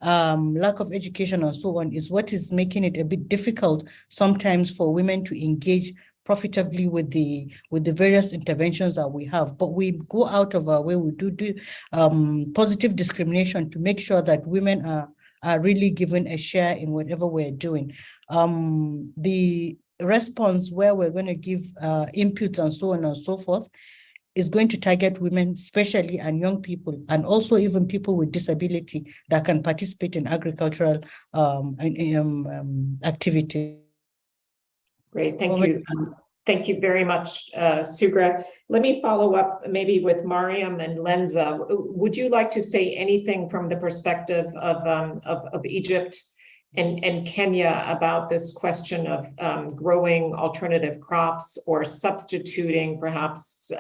lack of education and so on, is what is making it a bit difficult sometimes for women to engage profitably with the various interventions that we have. But we go out of our way, we do positive discrimination to make sure that women are really given a share in whatever we're doing. The response where we're going to give inputs and so on and so forth is going to target women especially, and young people, and also even people with disability that can participate in agricultural activity. Great, thank you. Thank you very much, Sugra. Let me follow up maybe with Mariam and Lenza. Would you like to say anything from the perspective of Egypt and Kenya about this question of growing alternative crops or substituting perhaps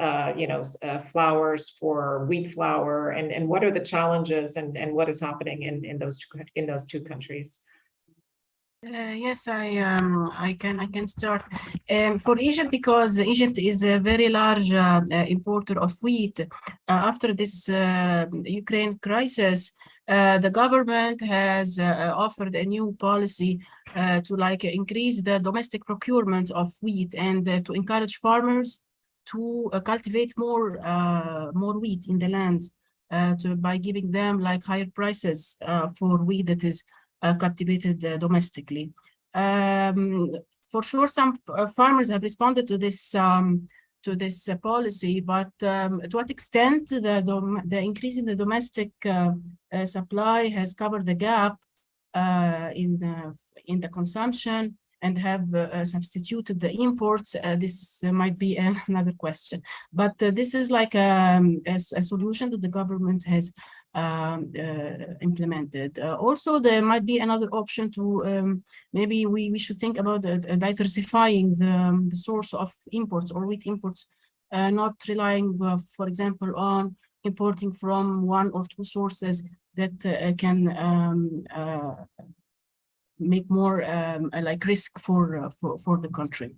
flours for wheat flour, and what are the challenges and what is happening in those two countries? Yes, I can start. For Egypt, because Egypt is a very large importer of wheat. After this Ukraine crisis, the government has offered a new policy to increase the domestic procurement of wheat and to encourage farmers to cultivate more wheat in the lands by giving them higher prices for wheat that is cultivated domestically. For sure, some farmers have responded to this policy, but to what extent the increase in the domestic supply has covered the gap in the consumption and have substituted the imports, this might be another question. But this is a solution that the government has implemented. Also, there might be another option to maybe we should think about diversifying the source of imports or wheat imports, not relying, for example, on importing from one or two sources that can make more risk for the country.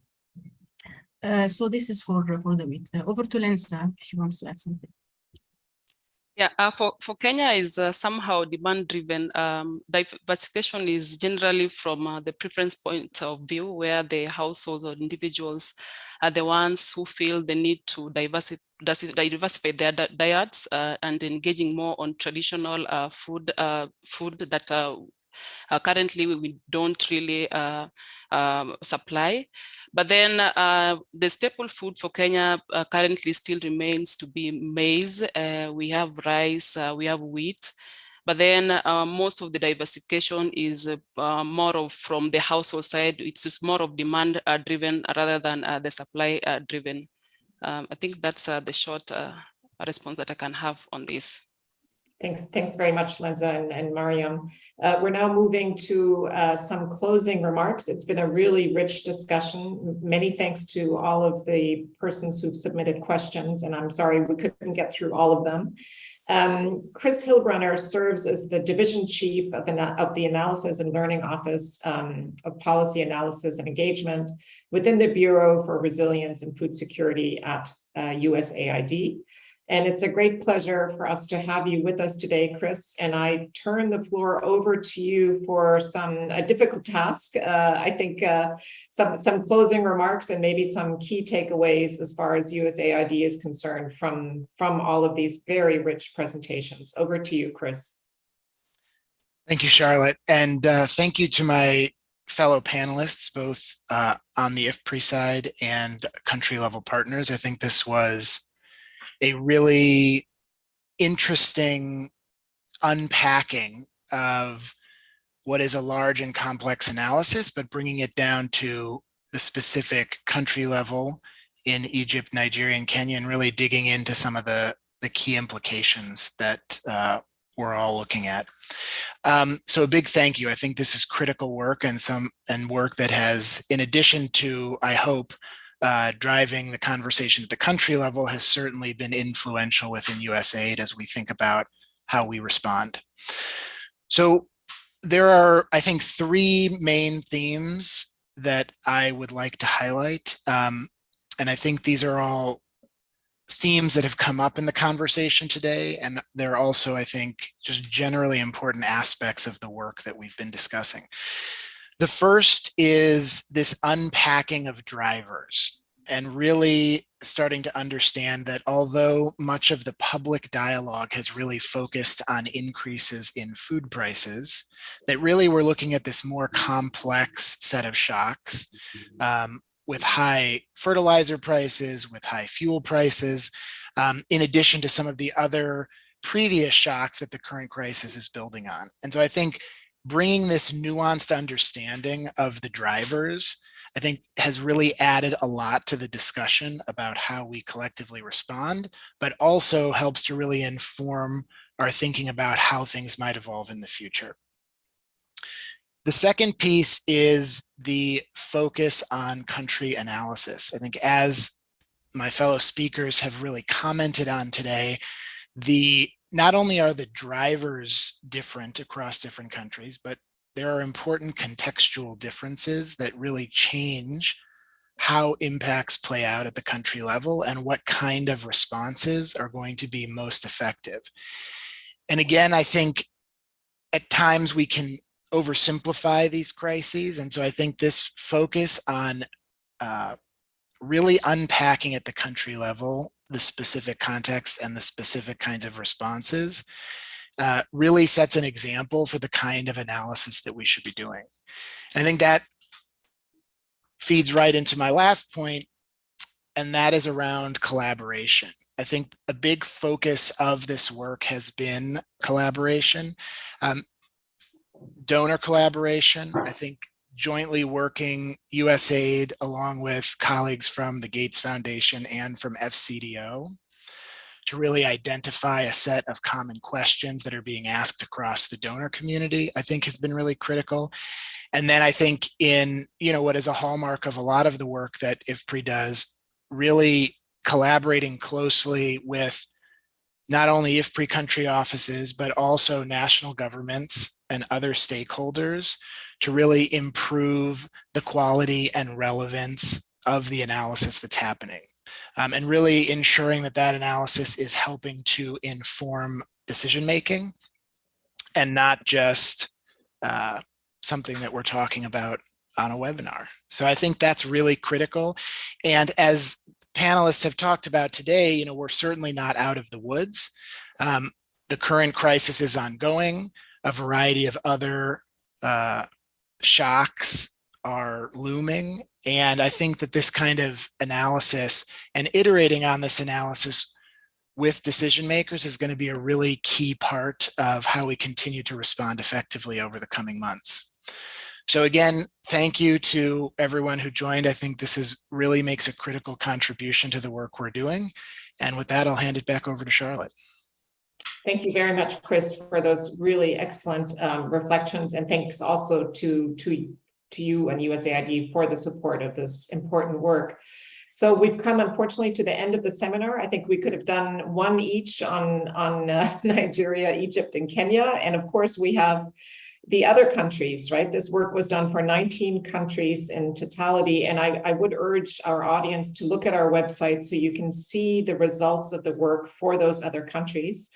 So this is for the wheat. Over to Lenza if she wants to add something. Yeah, for Kenya is somehow demand-driven. Diversification is generally from the preference point of view, where the households or individuals are the ones who feel the need to diversify their diets and engaging more on traditional food that currently we don't really supply. But then the staple food for Kenya currently still remains to be maize. We have rice, we have wheat. But then most of the diversification is more of from the household side. It's more of demand driven rather than the supply driven. I think that's the short response that I can have on this. Thanks very much, Lenza and Mariam. We're now moving to some closing remarks. It's been a really rich discussion. Many thanks to all of the persons who've submitted questions, and I'm sorry we couldn't get through all of them. Chris Hilbrunner serves as the Division Chief of the Analysis and Learning Office of Policy Analysis and Engagement within the Bureau for Resilience and Food Security at USAID. And it's a great pleasure for us to have you with us today, Chris. And I turn the floor over to you for a difficult task. I think some closing remarks and maybe some key takeaways as far as USAID is concerned from all of these very rich presentations. Over to you, Chris. Thank you, Charlotte. And thank you to my fellow panelists, both on the IFPRI side and country level partners. I think this was a really interesting unpacking of what is a large and complex analysis, but bringing it down to the specific country level in Egypt, Nigeria, and Kenya, and really digging into some of the key implications that we're all looking at. So a big thank you. I think this is critical work and work that has, in addition to, I hope, driving the conversation at the country level, has certainly been influential within USAID as we think about how we respond. So there are, I think, three main themes that I would like to highlight. And I think these are all themes that have come up in the conversation today. And they're also, I think, just generally important aspects of the work that we've been discussing. The first is this unpacking of drivers and really starting to understand that although much of the public dialogue has really focused on increases in food prices, that really we're looking at this more complex set of shocks with high fertilizer prices, with high fuel prices, in addition to some of the other previous shocks that the current crisis is building on. And so I think bringing this nuanced understanding of the drivers, I think, has really added a lot to the discussion about how we collectively respond, but also helps to really inform our thinking about how things might evolve in the future. The second piece is the focus on country analysis. I think, as my fellow speakers have really commented on today, not only are the drivers different across different countries, but there are important contextual differences that really change how impacts play out at the country level and what kind of responses are going to be most effective. And again, I think at times we can oversimplify these crises. And so I think this focus on really unpacking at the country level the specific context and the specific kinds of responses really sets an example for the kind of analysis that we should be doing. And I think that feeds right into my last point, and that is around collaboration. I think a big focus of this work has been collaboration, donor collaboration. I think jointly working USAID along with colleagues from the Gates Foundation and from FCDO to really identify a set of common questions that are being asked across the donor community, I think has been really critical. And then I think in, what is a hallmark of a lot of the work that IFPRI does, really collaborating closely with not only IFPRI country offices, but also national governments and other stakeholders to really improve the quality and relevance of the analysis that's happening. and really ensuring that that analysis is helping to inform decision-making and not just something that we're talking about on a webinar. So I think that's really critical. And as panelists have talked about today, you know, we're certainly not out of the woods. The current crisis is ongoing. A variety of other shocks are looming. And I think that this kind of analysis and iterating on this analysis with decision makers is going to be a really key part of how we continue to respond effectively over the coming months. So again, thank you to everyone who joined. I think this really makes a critical contribution to the work we're doing. And with that, I'll hand it back over to Charlotte. Thank you very much, Chris, for those really excellent reflections, and thanks also to you and USAID for the support of this important work. So we've come, unfortunately, to the end of the seminar. I think we could have done one each on Nigeria, Egypt, and Kenya, and of course we have the other countries, right? This work was done for 19 countries in totality, and I would urge our audience to look at our website so you can see the results of the work for those other countries.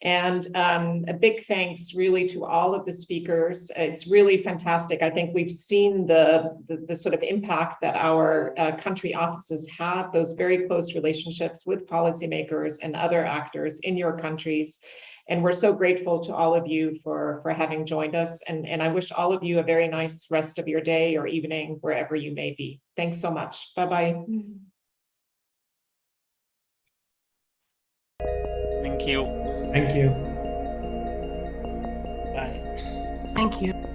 And a big thanks really to all of the speakers. It's really fantastic. I think we've seen the sort of impact that our country offices have, those very close relationships with policymakers and other actors in your countries. And we're so grateful to all of you for having joined us. And I wish all of you a very nice rest of your day or evening, wherever you may be. Thanks so much. Bye-bye. Thank you. Thank you. Bye. Thank you.